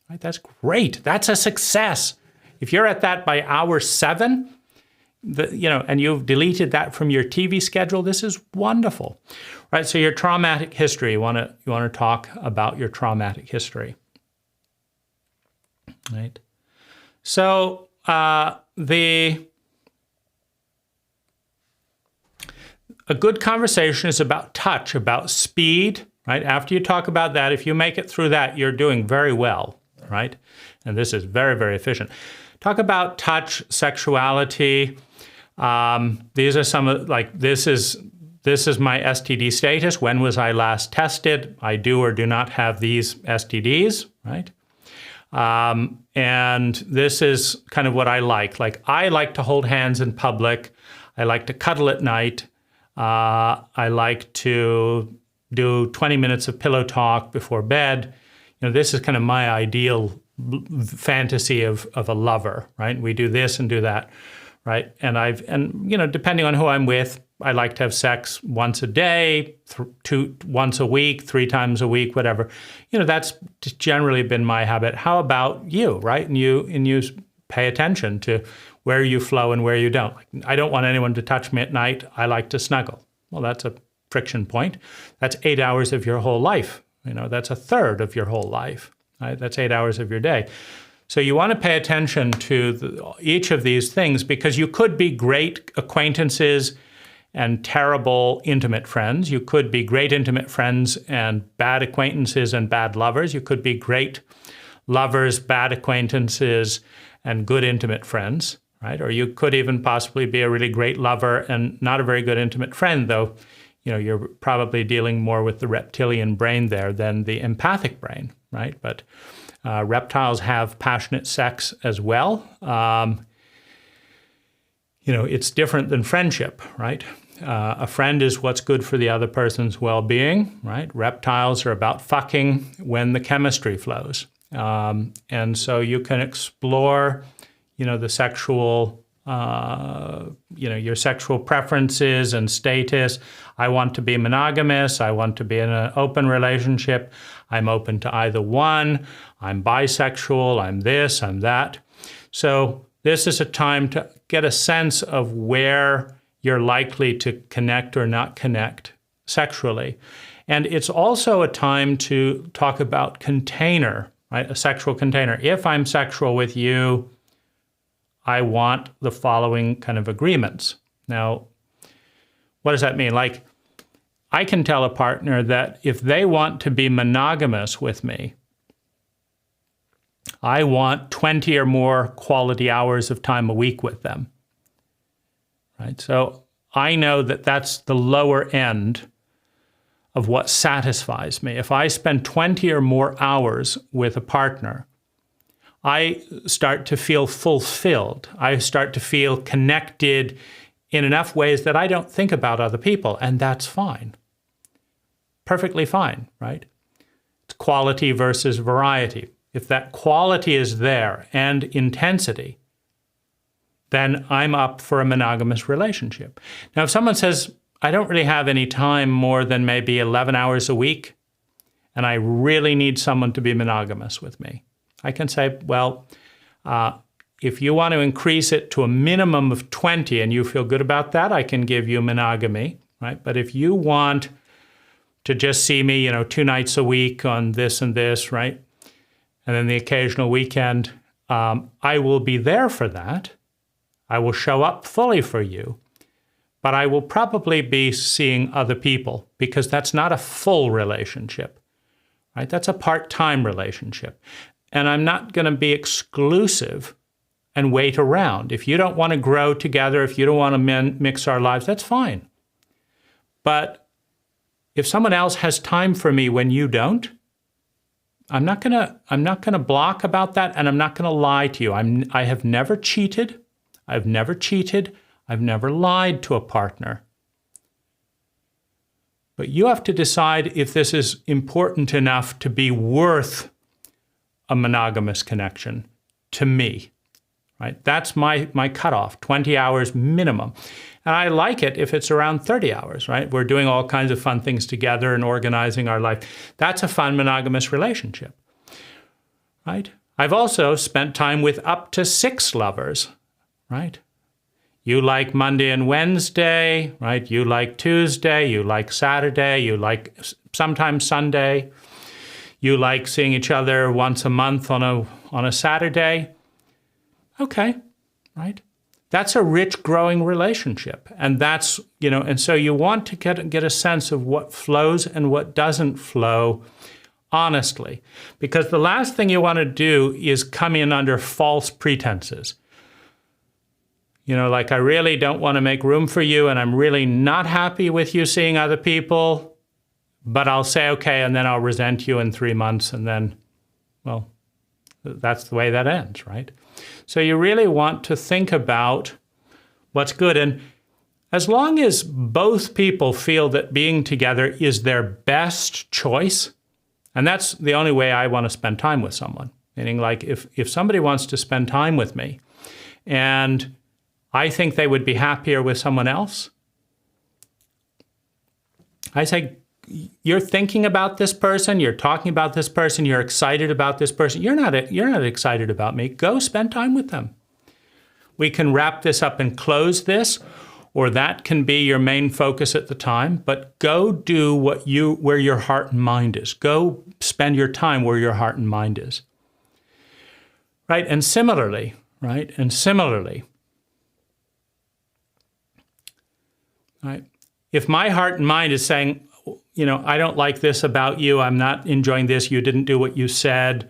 Right? That's great. That's a success. If you're at that by hour 7, and you've deleted that from your TV schedule, this is wonderful, right? So your traumatic history, you want to talk about your traumatic history, right? So a good conversation is about touch, about speed, right? After you talk about that, if you make it through that, you're doing very well, right? And this is very, very efficient. Talk about touch, sexuality. These are some of, this is my STD status. When was I last tested? I do or do not have these STDs, right? And this is kind of what I like. Like, I like to hold hands in public. I like to cuddle at night. I like to do 20 minutes of pillow talk before bed. This is kind of my ideal fantasy of a lover, right? We do this and do that, right? And depending on who I'm with, I like to have sex once a day, once a week, 3 times a week, whatever. That's generally been my habit. How about you, right? And you pay attention to where you flow and where you don't. I don't want anyone to touch me at night. I like to snuggle. Well, that's a friction point. That's 8 hours of your whole life. That's a third of your whole life. Right? That's 8 hours of your day. So you want to pay attention to each of these things, because you could be great acquaintances and terrible intimate friends. You could be great intimate friends and bad acquaintances and bad lovers. You could be great lovers, bad acquaintances, and good intimate friends, right? Or you could even possibly be a really great lover and not a very good intimate friend, though you're probably dealing more with the reptilian brain there than the empathic brain, right? But reptiles have passionate sex as well. It's different than friendship, right? A friend is what's good for the other person's well-being, right? Reptiles are about fucking when the chemistry flows. And so you can explore, the sexual, your sexual preferences and status. I want to be monogamous. I want to be in an open relationship. I'm open to either one. I'm bisexual. I'm this, I'm that. So this is a time to get a sense of where you're likely to connect or not connect sexually. And it's also a time to talk about container, right? A sexual container. If I'm sexual with you, I want the following kind of agreements. Now, what does that mean? Like, I can tell a partner that if they want to be monogamous with me, I want 20 or more quality hours of time a week with them, right? So I know that that's the lower end of what satisfies me. If I spend 20 or more hours with a partner, I start to feel fulfilled. I start to feel connected in enough ways that I don't think about other people, and that's fine. Perfectly fine, right? It's quality versus variety. If that quality is there and intensity, then I'm up for a monogamous relationship. Now, if someone says, I don't really have any time more than maybe 11 hours a week, and I really need someone to be monogamous with me, I can say, well, if you want to increase it to a minimum of 20 and you feel good about that, I can give you monogamy, right? But if you want to just see me, 2 nights a week on this and this, right? And then the occasional weekend, I will be there for that. I will show up fully for you, but I will probably be seeing other people because that's not a full relationship, right? That's a part-time relationship. And I'm not going to be exclusive and wait around. If you don't want to grow together, if you don't want to mix our lives, that's fine. But if someone else has time for me when you don't, I'm not gonna block about that, and I'm not gonna lie to you. I have never cheated. I've never cheated. I've never lied to a partner. But you have to decide if this is important enough to be worth a monogamous connection to me, right? That's my cutoff, 20 hours minimum. And I like it if it's around 30 hours, right? We're doing all kinds of fun things together and organizing our life. That's a fun monogamous relationship, right? I've also spent time with up to 6 lovers, right? You like Monday and Wednesday, right? You like Tuesday, you like Saturday, you like sometimes Sunday. You like seeing each other once a month on a Saturday. Okay, right? That's a rich, growing relationship. And that's, and so you want to get a sense of what flows and what doesn't flow honestly. Because the last thing you want to do is come in under false pretenses. Like, I really don't want to make room for you, and I'm really not happy with you seeing other people, but I'll say okay, and then I'll resent you in 3 months, and then, well, that's the way that ends, right? So you really want to think about what's good. And as long as both people feel that being together is their best choice, and that's the only way I want to spend time with someone, meaning like if somebody wants to spend time with me and I think they would be happier with someone else, I say, you're thinking about this person, you're talking about this person, you're excited about this person. You're not excited about me. Go spend time with them. We can wrap this up and close this, or that can be your main focus at the time, but go do where your heart and mind is. Go spend your time where your heart and mind is. Right? And similarly, right? If my heart and mind is saying, I don't like this about you, I'm not enjoying this, you didn't do what you said,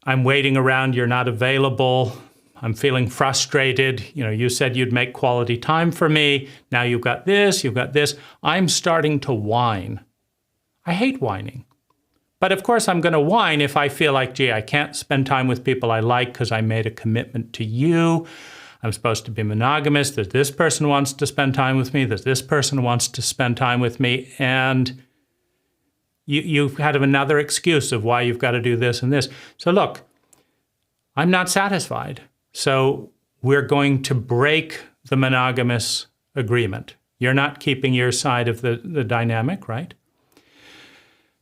I'm waiting around, you're not available, I'm feeling frustrated, you said you'd make quality time for me, now you've got this, I'm starting to whine. I hate whining. But of course I'm going to whine if I feel like, gee, I can't spend time with people I like because I made a commitment to you. I'm supposed to be monogamous. That this person wants to spend time with me. That this person wants to spend time with me. And you have another excuse of why you've got to do this and this. So look, I'm not satisfied. So we're going to break the monogamous agreement. You're not keeping your side of the dynamic, right?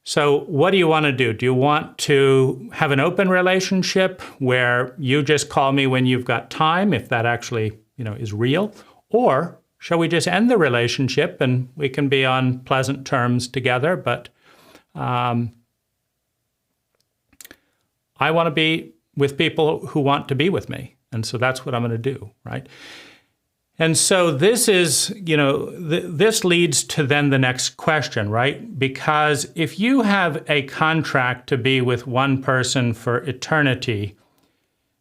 So what do you want to do? Do you want to have an open relationship where you just call me when you've got time, if that actually, is real? Or shall we just end the relationship and we can be on pleasant terms together, but I want to be with people who want to be with me. And so that's what I'm going to do, right? And so this is, this leads to then the next question, right? Because if you have a contract to be with one person for eternity,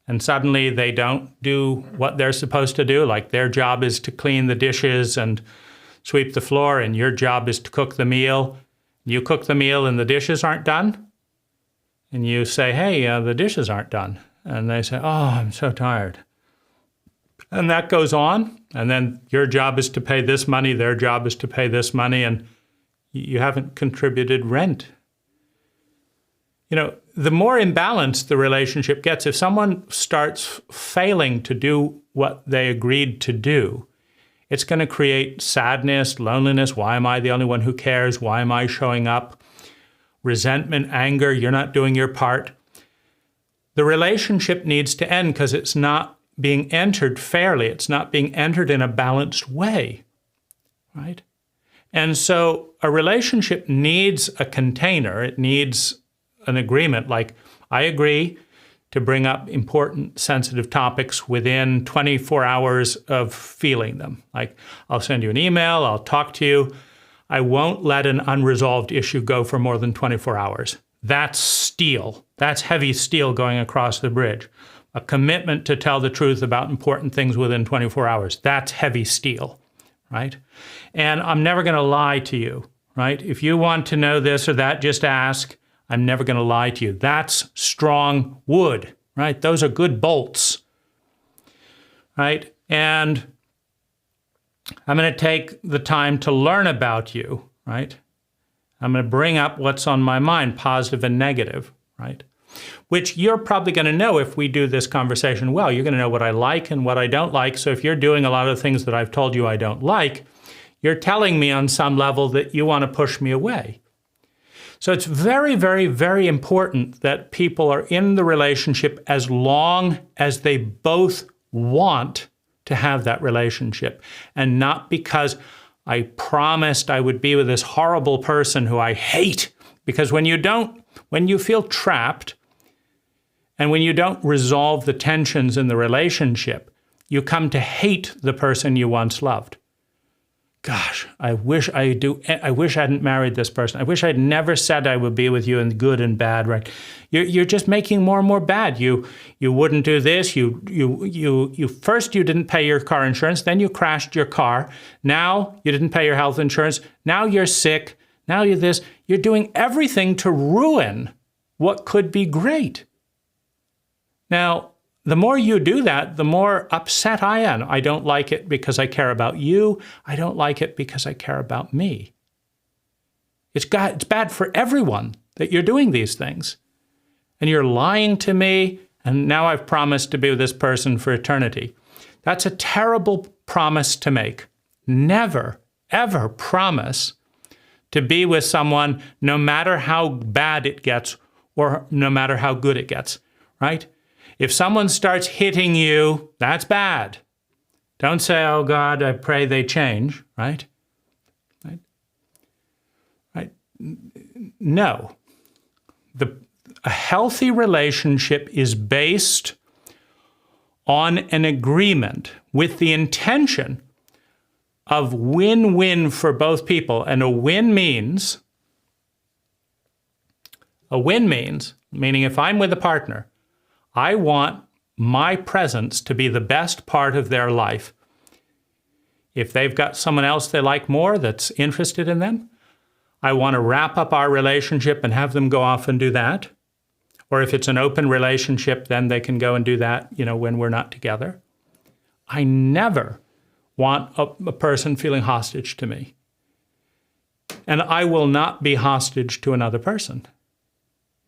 and suddenly they don't do what they're supposed to do, like their job is to clean the dishes and sweep the floor, and your job is to cook the meal. You cook the meal and the dishes aren't done. And you say, hey, the dishes aren't done. And they say, oh, I'm so tired. And that goes on. And then your job is to pay this money, their job is to pay this money, and you haven't contributed rent. The more imbalanced the relationship gets, if someone starts failing to do what they agreed to do, it's going to create sadness, loneliness. Why am I the only one who cares? Why am I showing up? Resentment, anger, you're not doing your part. The relationship needs to end because it's not being entered fairly. It's not being entered in a balanced way, right? And so a relationship needs a container. It needs an agreement, like I agree to bring up important, sensitive topics within 24 hours of feeling them. Like I'll send you an email, I'll talk to you. I won't let an unresolved issue go for more than 24 hours. That's steel. That's heavy steel going across the bridge. A commitment to tell the truth about important things within 24 hours. That's heavy steel, right? And I'm never going to lie to you, right? If you want to know this or that, just ask. I'm never going to lie to you. That's strong wood, right? Those are good bolts, right? And I'm going to take the time to learn about you, right? I'm going to bring up what's on my mind, positive and negative, right? Which you're probably going to know if we do this conversation well. You're going to know what I like and what I don't like. So if you're doing a lot of things that I've told you I don't like, you're telling me on some level that you want to push me away. So it's very, very, very important that people are in the relationship as long as they both want to have that relationship, and not because I promised I would be with this horrible person who I hate. Because when you feel trapped, and when you don't resolve the tensions in the relationship, you come to hate the person you once loved. Gosh, I wish I hadn't married this person. I wish I'd never said I would be with you in good and bad, right? You're just making more and more bad. You wouldn't do this. You first you didn't pay your car insurance, then you crashed your car. Now you didn't pay your health insurance. Now you're sick. Now you're this. You're doing everything to ruin what could be great. Now, the more you do that, the more upset I am. I don't like it because I care about you. I don't like it because I care about me. It's bad for everyone that you're doing these things. And you're lying to me, and now I've promised to be with this person for eternity. That's a terrible promise to make. Never, ever promise to be with someone no matter how bad it gets or no matter how good it gets, right? If someone starts hitting you, that's bad. Don't say, oh God, I pray they change, right? Right? No. A healthy relationship is based on an agreement with the intention of win-win for both people. And a win means, meaning if I'm with a partner, I want my presence to be the best part of their life. If they've got someone else they like more that's interested in them, I want to wrap up our relationship and have them go off and do that. Or if it's an open relationship, then they can go and do that, when we're not together. I never want a person feeling hostage to me. And I will not be hostage to another person.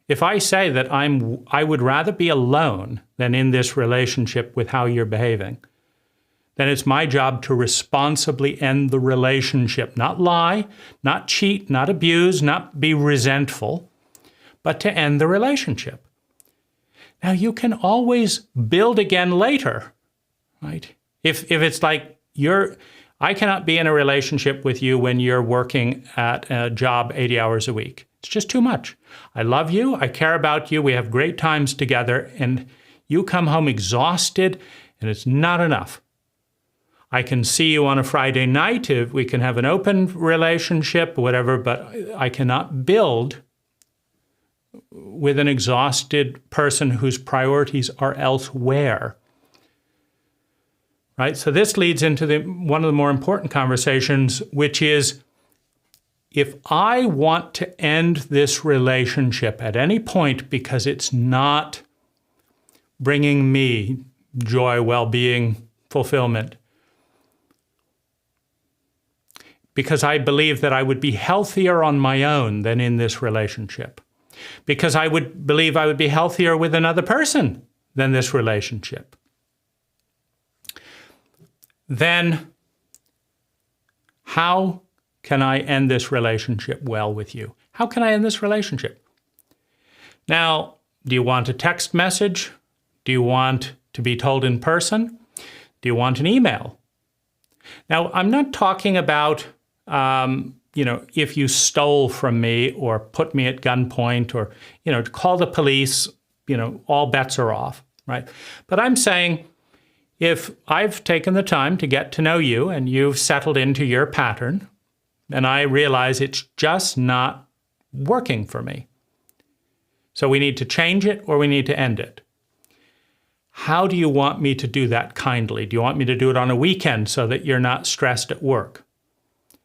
If I say that I would rather be alone than in this relationship with how you're behaving, then it's my job to responsibly end the relationship. Not lie, not cheat, not abuse, not be resentful, but to end the relationship. Now, you can always build again later, right? If it's like I cannot be in a relationship with you when you're working at a job 80 hours a week. It's just too much. I love you. I care about you. We have great times together, and you come home exhausted, and it's not enough. I can see you on a Friday night. If we can have an open relationship, whatever, but I cannot build with an exhausted person whose priorities are elsewhere. Right? So this leads into one of the more important conversations, which is, if I want to end this relationship at any point because it's not bringing me joy, well-being, fulfillment, because I believe that I would be healthier on my own than in this relationship, because I would believe I would be healthier with another person than this relationship, then how can I end this relationship well with you? How can I end this relationship? Now, do you want a text message? Do you want to be told in person? Do you want an email? Now, I'm not talking about, if you stole from me or put me at gunpoint or, to call the police, all bets are off, right? But I'm saying, if I've taken the time to get to know you and you've settled into your pattern, and I realize it's just not working for me, so we need to change it or we need to end it. How do you want me to do that kindly? Do you want me to do it on a weekend so that you're not stressed at work?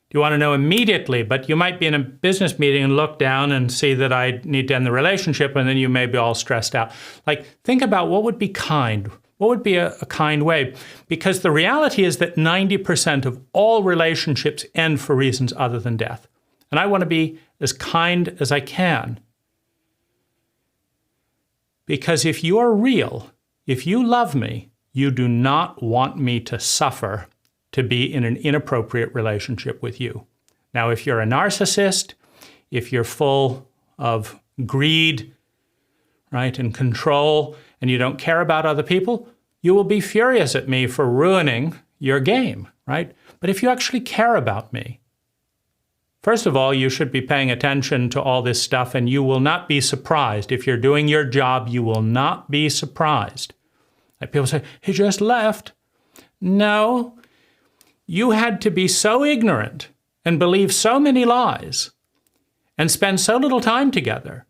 Do you want to know immediately, but you might be in a business meeting and look down and see that I need to end the relationship, and then you may be all stressed out. Think about what would be kind. What would be a kind way? Because the reality is that 90% of all relationships end for reasons other than death. And I want to be as kind as I can. Because if you are real, if you love me, you do not want me to suffer to be in an inappropriate relationship with you. Now, if you're a narcissist, if you're full of greed, right, and control, and you don't care about other people, you will be furious at me for ruining your game, right? But if you actually care about me, first of all, you should be paying attention to all this stuff, and you will not be surprised. If you're doing your job, you will not be surprised. Like people say, he just left. No, you had to be so ignorant and believe so many lies and spend so little time together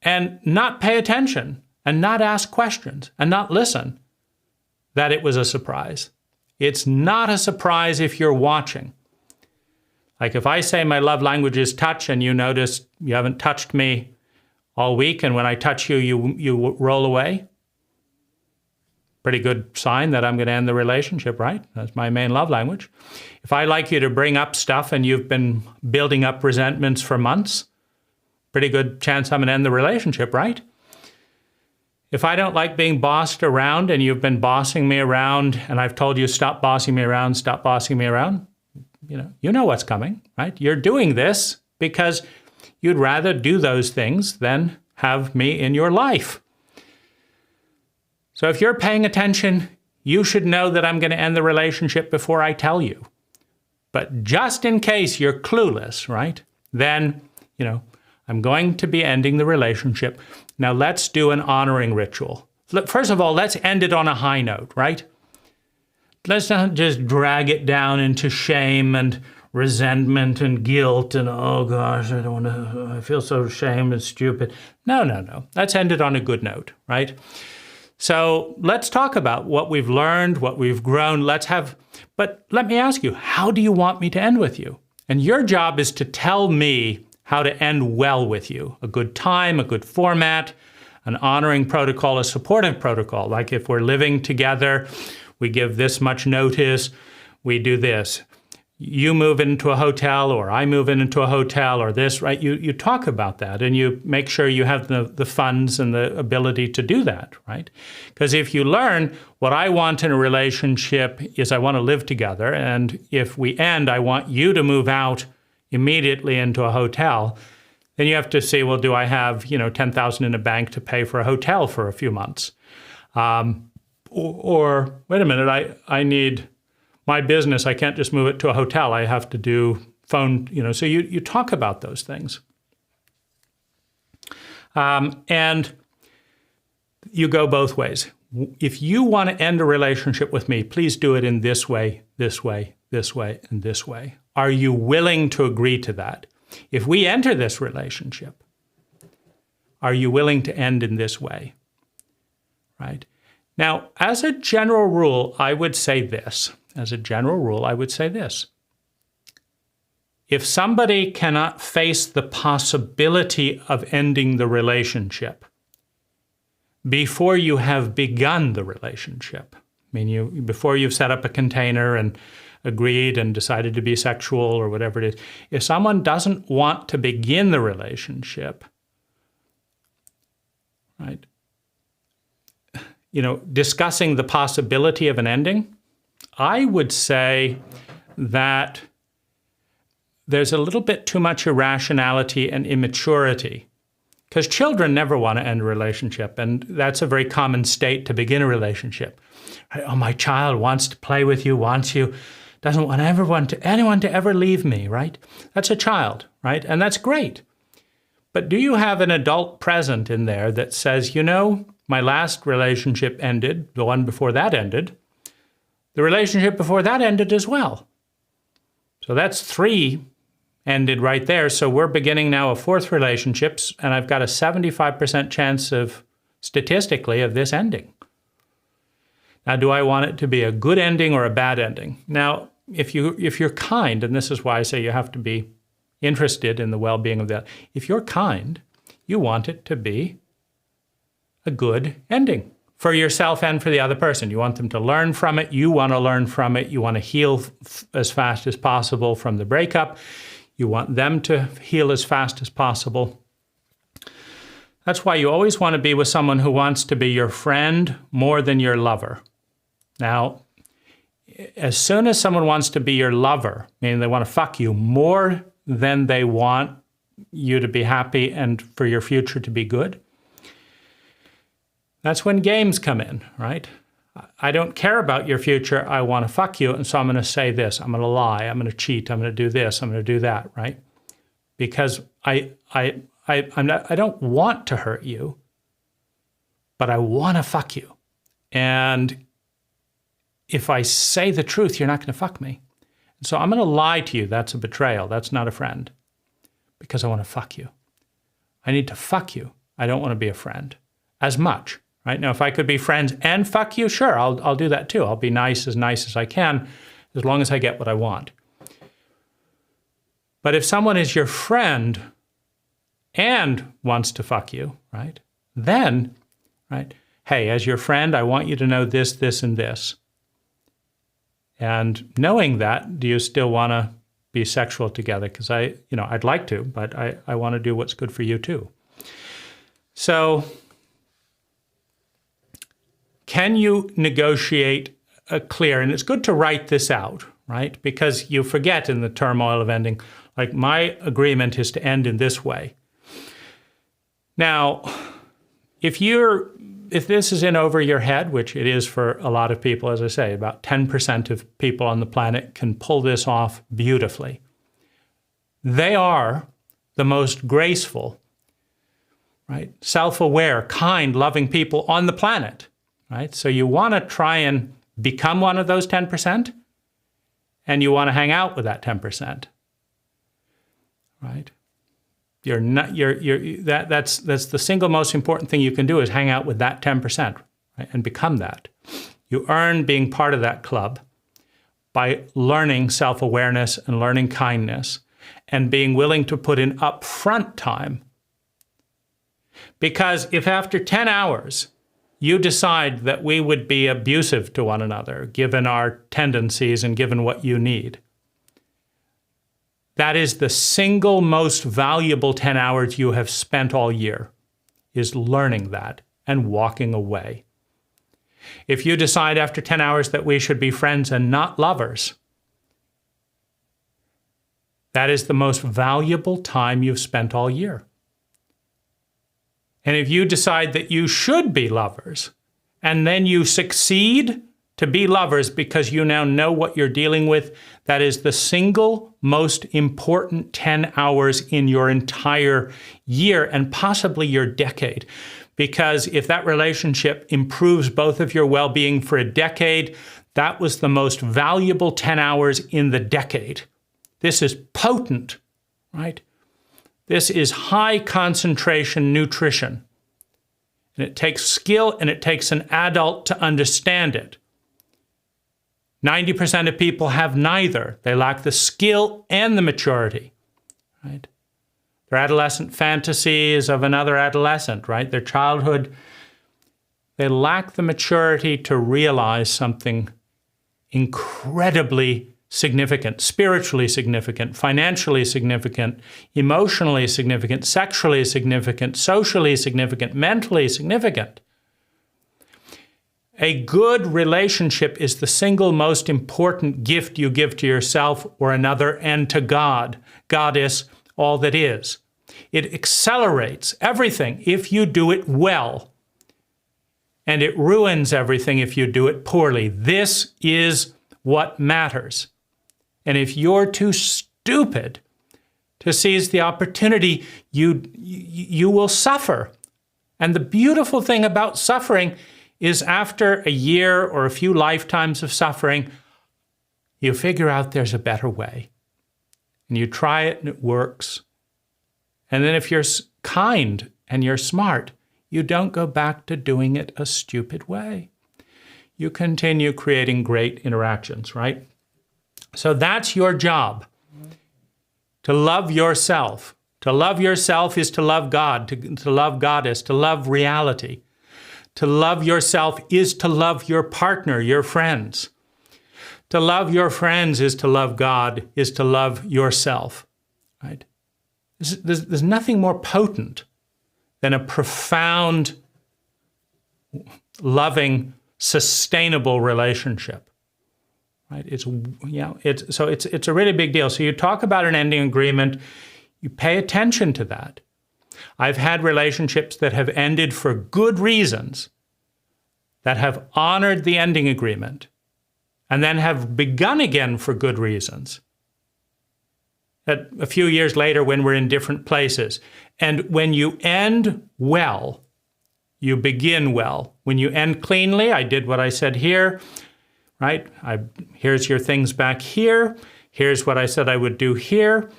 and not pay attention and not ask questions and not listen, that it was a surprise. It's not a surprise if you're watching. Like if I say my love language is touch and you notice you haven't touched me all week, and when I touch you, you roll away, pretty good sign that I'm going to end the relationship, right? That's my main love language. If I like you to bring up stuff and you've been building up resentments for months, pretty good chance I'm going to end the relationship, right? If I don't like being bossed around and you've been bossing me around and I've told you stop bossing me around, you know what's coming, right? You're doing this because you'd rather do those things than have me in your life. So if you're paying attention, you should know that I'm going to end the relationship before I tell you. But just in case you're clueless, right? Then, I'm going to be ending the relationship. Now let's do an honoring ritual. First of all, let's end it on a high note, right? Let's not just drag it down into shame and resentment and guilt and, oh gosh, I feel so ashamed and stupid. No. Let's end it on a good note, right? So let's talk about what we've learned, what we've grown. But let me ask you, how do you want me to end with you? And your job is to tell me how to end well with you. A good time, a good format, an honoring protocol, a supportive protocol. Like if we're living together, we give this much notice, we do this. you move into a hotel or I move into a hotel or this, right? You talk about that and you make sure you have the funds and the ability to do that, right? Because if you learn what I want in a relationship is I want to live together, and if we end, I want you to move out immediately into a hotel, then you have to say, well, do I have, $10,000 in a bank to pay for a hotel for a few months? Or wait a minute, I need my business, I can't just move it to a hotel. I have to do phone, so you talk about those things. And you go both ways. If you want to end a relationship with me, please do it in this way, this way, this way, and this way. Are you willing to agree to that? If we enter this relationship, are you willing to end in this way? Right? Now, as a general rule, I would say this. If somebody cannot face the possibility of ending the relationship before you have begun the relationship, before you've set up a container and agreed and decided to be sexual or whatever it is, if someone doesn't want to begin the relationship, right, discussing the possibility of an ending, I would say that there's a little bit too much irrationality and immaturity, because children never want to end a relationship, and that's a very common state to begin a relationship. Oh, my child wants to play with you, wants you, doesn't want anyone to ever leave me, right? That's a child, right? And that's great. But do you have an adult present in there that says, my last relationship ended, the one before that ended, the relationship before that ended as well. So that's 3 ended right there. So we're beginning now a 4th relationship, and I've got a 75% chance statistically, of this ending. Now, do I want it to be a good ending or a bad ending? Now, if you're kind, and this is why I say you have to be interested in the well-being of that. If you're kind, you want it to be a good ending for yourself and for the other person. You want them to learn from it. You want to learn from it. You want to heal as fast as possible from the breakup. You want them to heal as fast as possible. That's why you always want to be with someone who wants to be your friend more than your lover. Now, as soon as someone wants to be your lover, meaning they want to fuck you more than they want you to be happy and for your future to be good, that's when games come in, right? I don't care about your future. I want to fuck you, and so I'm going to say this. I'm going to lie. I'm going to cheat. I'm going to do this. I'm going to do that, right? Because I don't want to hurt you, but I want to fuck you. And if I say the truth, you're not going to fuck me. And so I'm going to lie to you. That's a betrayal. That's not a friend, because I want to fuck you. I need to fuck you. I don't want to be a friend as much. Right? Now, if I could be friends and fuck you, sure, I'll do that too. I'll be nice as I can, as long as I get what I want. But if someone is your friend and wants to fuck you, right, then, right, hey, as your friend, I want you to know this, this, and this. And knowing that, do you still want to be sexual together? Because I'd like to, but I want to do what's good for you too. So, can you negotiate a clear, and it's good to write this out, right? Because you forget in the turmoil of ending, like, my agreement is to end in this way. Now, if this is in over your head, which it is for a lot of people, as I say, about 10% of people on the planet can pull this off beautifully. They are the most graceful, right? Self-aware, kind, loving people on the planet. Right? So you want to try and become one of those 10%, and you want to hang out with that 10%. Right? That's the single most important thing you can do, is hang out with that 10%, right? And become that. You earn being part of that club by learning self-awareness and learning kindness and being willing to put in upfront time. Because if after 10 hours you decide that we would be abusive to one another, given our tendencies and given what you need, That is the single most valuable 10 hours you have spent all year, is learning that and walking away. If you decide after 10 hours that we should be friends and not lovers, that is the most valuable time you've spent all year. And if you decide that you should be lovers, and then you succeed to be lovers because you now know what you're dealing with, that is the single most important 10 hours in your entire year and possibly your decade. Because if that relationship improves both of your well-being for a decade, that was the most valuable 10 hours in the decade. This is potent, right? This is high concentration nutrition. And it takes skill and it takes an adult to understand it. 90% of people have neither. They lack the skill and the maturity, right? Their adolescent fantasies of another adolescent, right? Their childhood, they lack the maturity to realize something incredibly significant, spiritually significant, financially significant, emotionally significant, sexually significant, socially significant, mentally significant. A good relationship is the single most important gift you give to yourself or another and to God. God is all that is. It accelerates everything if you do it well, and it ruins everything if you do it poorly. This is what matters. And if you're too stupid to seize the opportunity, you will suffer. And the beautiful thing about suffering is after a year or a few lifetimes of suffering, you figure out there's a better way. And you try it and it works. And then if you're kind and you're smart, you don't go back to doing it a stupid way. You continue creating great interactions, right? So that's your job, to love yourself. To love yourself is to love God, to love Goddess, to love reality. To love yourself is to love your partner, your friends. To love your friends is to love God, is to love yourself, right? There's nothing more potent than a profound, loving, sustainable relationship, right? It's a really big deal. So you talk about an ending agreement, you pay attention to that. I've had relationships that have ended for good reasons, that have honored the ending agreement, and then have begun again for good reasons. That a few years later when we're in different places. And when you end well, you begin well. When you end cleanly, I did what I said here, right? Here's your things back here. Here's what I said I would do here.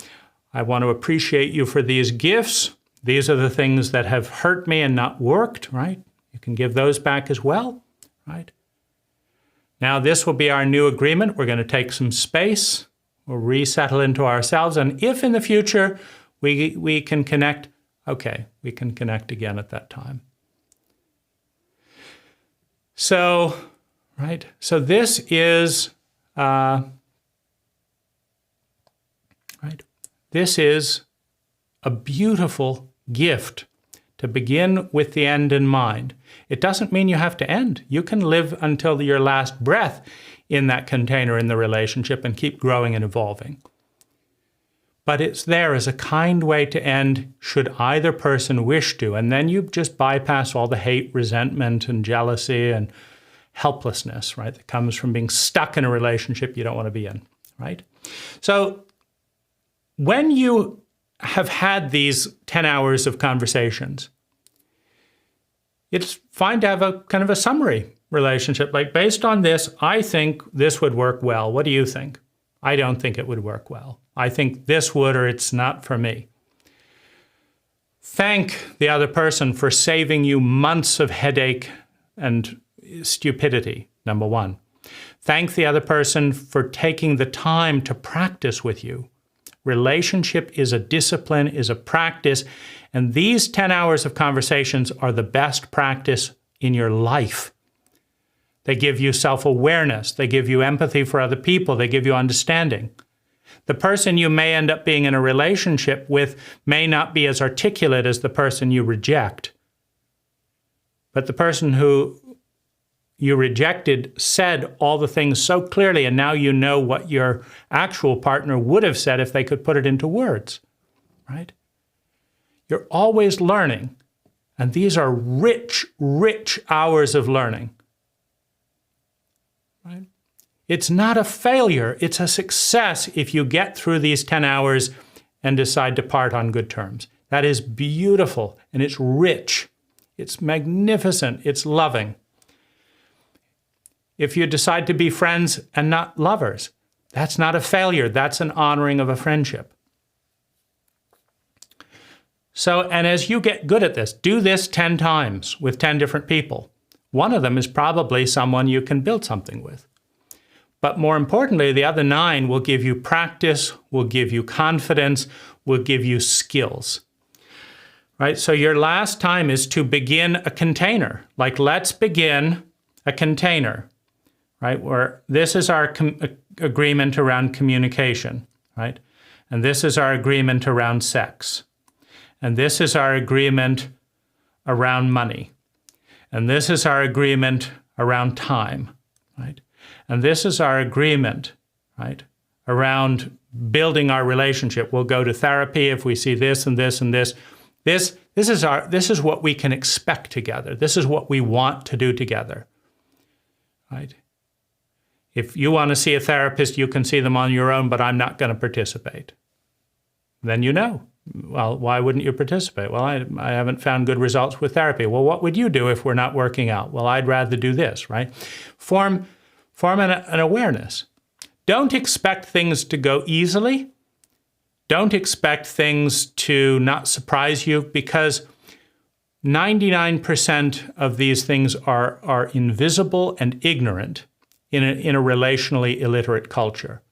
I want to appreciate you for these gifts. These are the things that have hurt me and not worked, right? You can give those back as well, right? Now this will be our new agreement. We're going to take some space. We'll resettle into ourselves. And if in the future we can connect, okay, we can connect again at that time. So, right? So this is, right? This is a beautiful gift to begin with the end in mind. It doesn't mean you have to end. You can live until your last breath in that container in the relationship and keep growing and evolving. But it's there as a kind way to end should either person wish to. And then you just bypass all the hate, resentment, and jealousy and helplessness, right, that comes from being stuck in a relationship you don't want to be in, right? So when you have had these 10 hours of conversations, it's fine to have a kind of a summary relationship. Like, based on this, I think this would work well. What do you think? I don't think it would work well. I think this would, or it's not for me. Thank the other person for saving you months of headache and stupidity, number one. Thank the other person for taking the time to practice with you. Relationship is a discipline, is a practice, and these 10 hours of conversations are the best practice in your life. They give you self-awareness. They give you empathy for other people. They give you understanding. The person you may end up being in a relationship with may not be as articulate as the person you reject. But the person who you rejected said all the things so clearly, and now you know what your actual partner would have said if they could put it into words, right? You're always learning, and these are rich, rich hours of learning, right? It's not a failure, it's a success if you get through these 10 hours and decide to part on good terms. That is beautiful, and it's rich, it's magnificent, it's loving. If you decide to be friends and not lovers, that's not a failure, that's an honoring of a friendship. So, and as you get good at this, do this 10 times with 10 different people. One of them is probably someone you can build something with. But more importantly, the other 9 will give you practice, will give you confidence, will give you skills. Right? So your last time is to begin a container. Like, let's begin a container, right? Where this is our agreement around communication, right? And this is our agreement around sex. And this is our agreement around money. And this is our agreement around time, right? And this is our agreement, right, around building our relationship. We'll go to therapy if we see this and this and this. This is what we can expect together. This is what we want to do together, right? If you want to see a therapist, you can see them on your own, but I'm not going to participate. Then you know. Well, why wouldn't you participate? Well, I haven't found good results with therapy. Well, what would you do if we're not working out? Well, I'd rather do this, right? Form an awareness. Don't expect things to go easily. Don't expect things to not surprise you, because 99% of these things are invisible and ignorant in a relationally illiterate culture.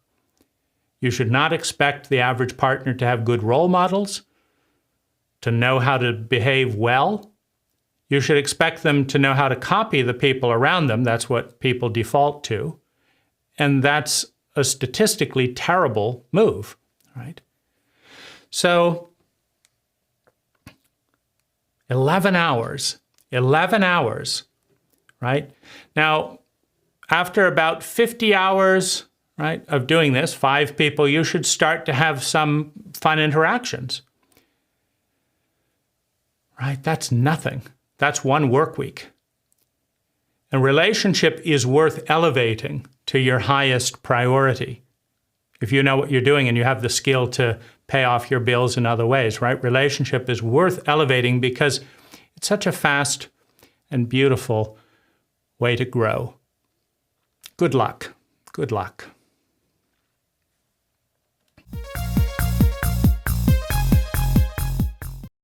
You should not expect the average partner to have good role models, to know how to behave well. You should expect them to know how to copy the people around them. That's what people default to. And that's a statistically terrible move, right? So 11 hours, right? Now, after about 50 hours, right, of doing this, 5 people, you should start to have some fun interactions, right? That's nothing. That's 1 work week. A relationship is worth elevating to your highest priority. If you know what you're doing and you have the skill to pay off your bills in other ways, right? Relationship is worth elevating because it's such a fast and beautiful way to grow. Good luck. Good luck.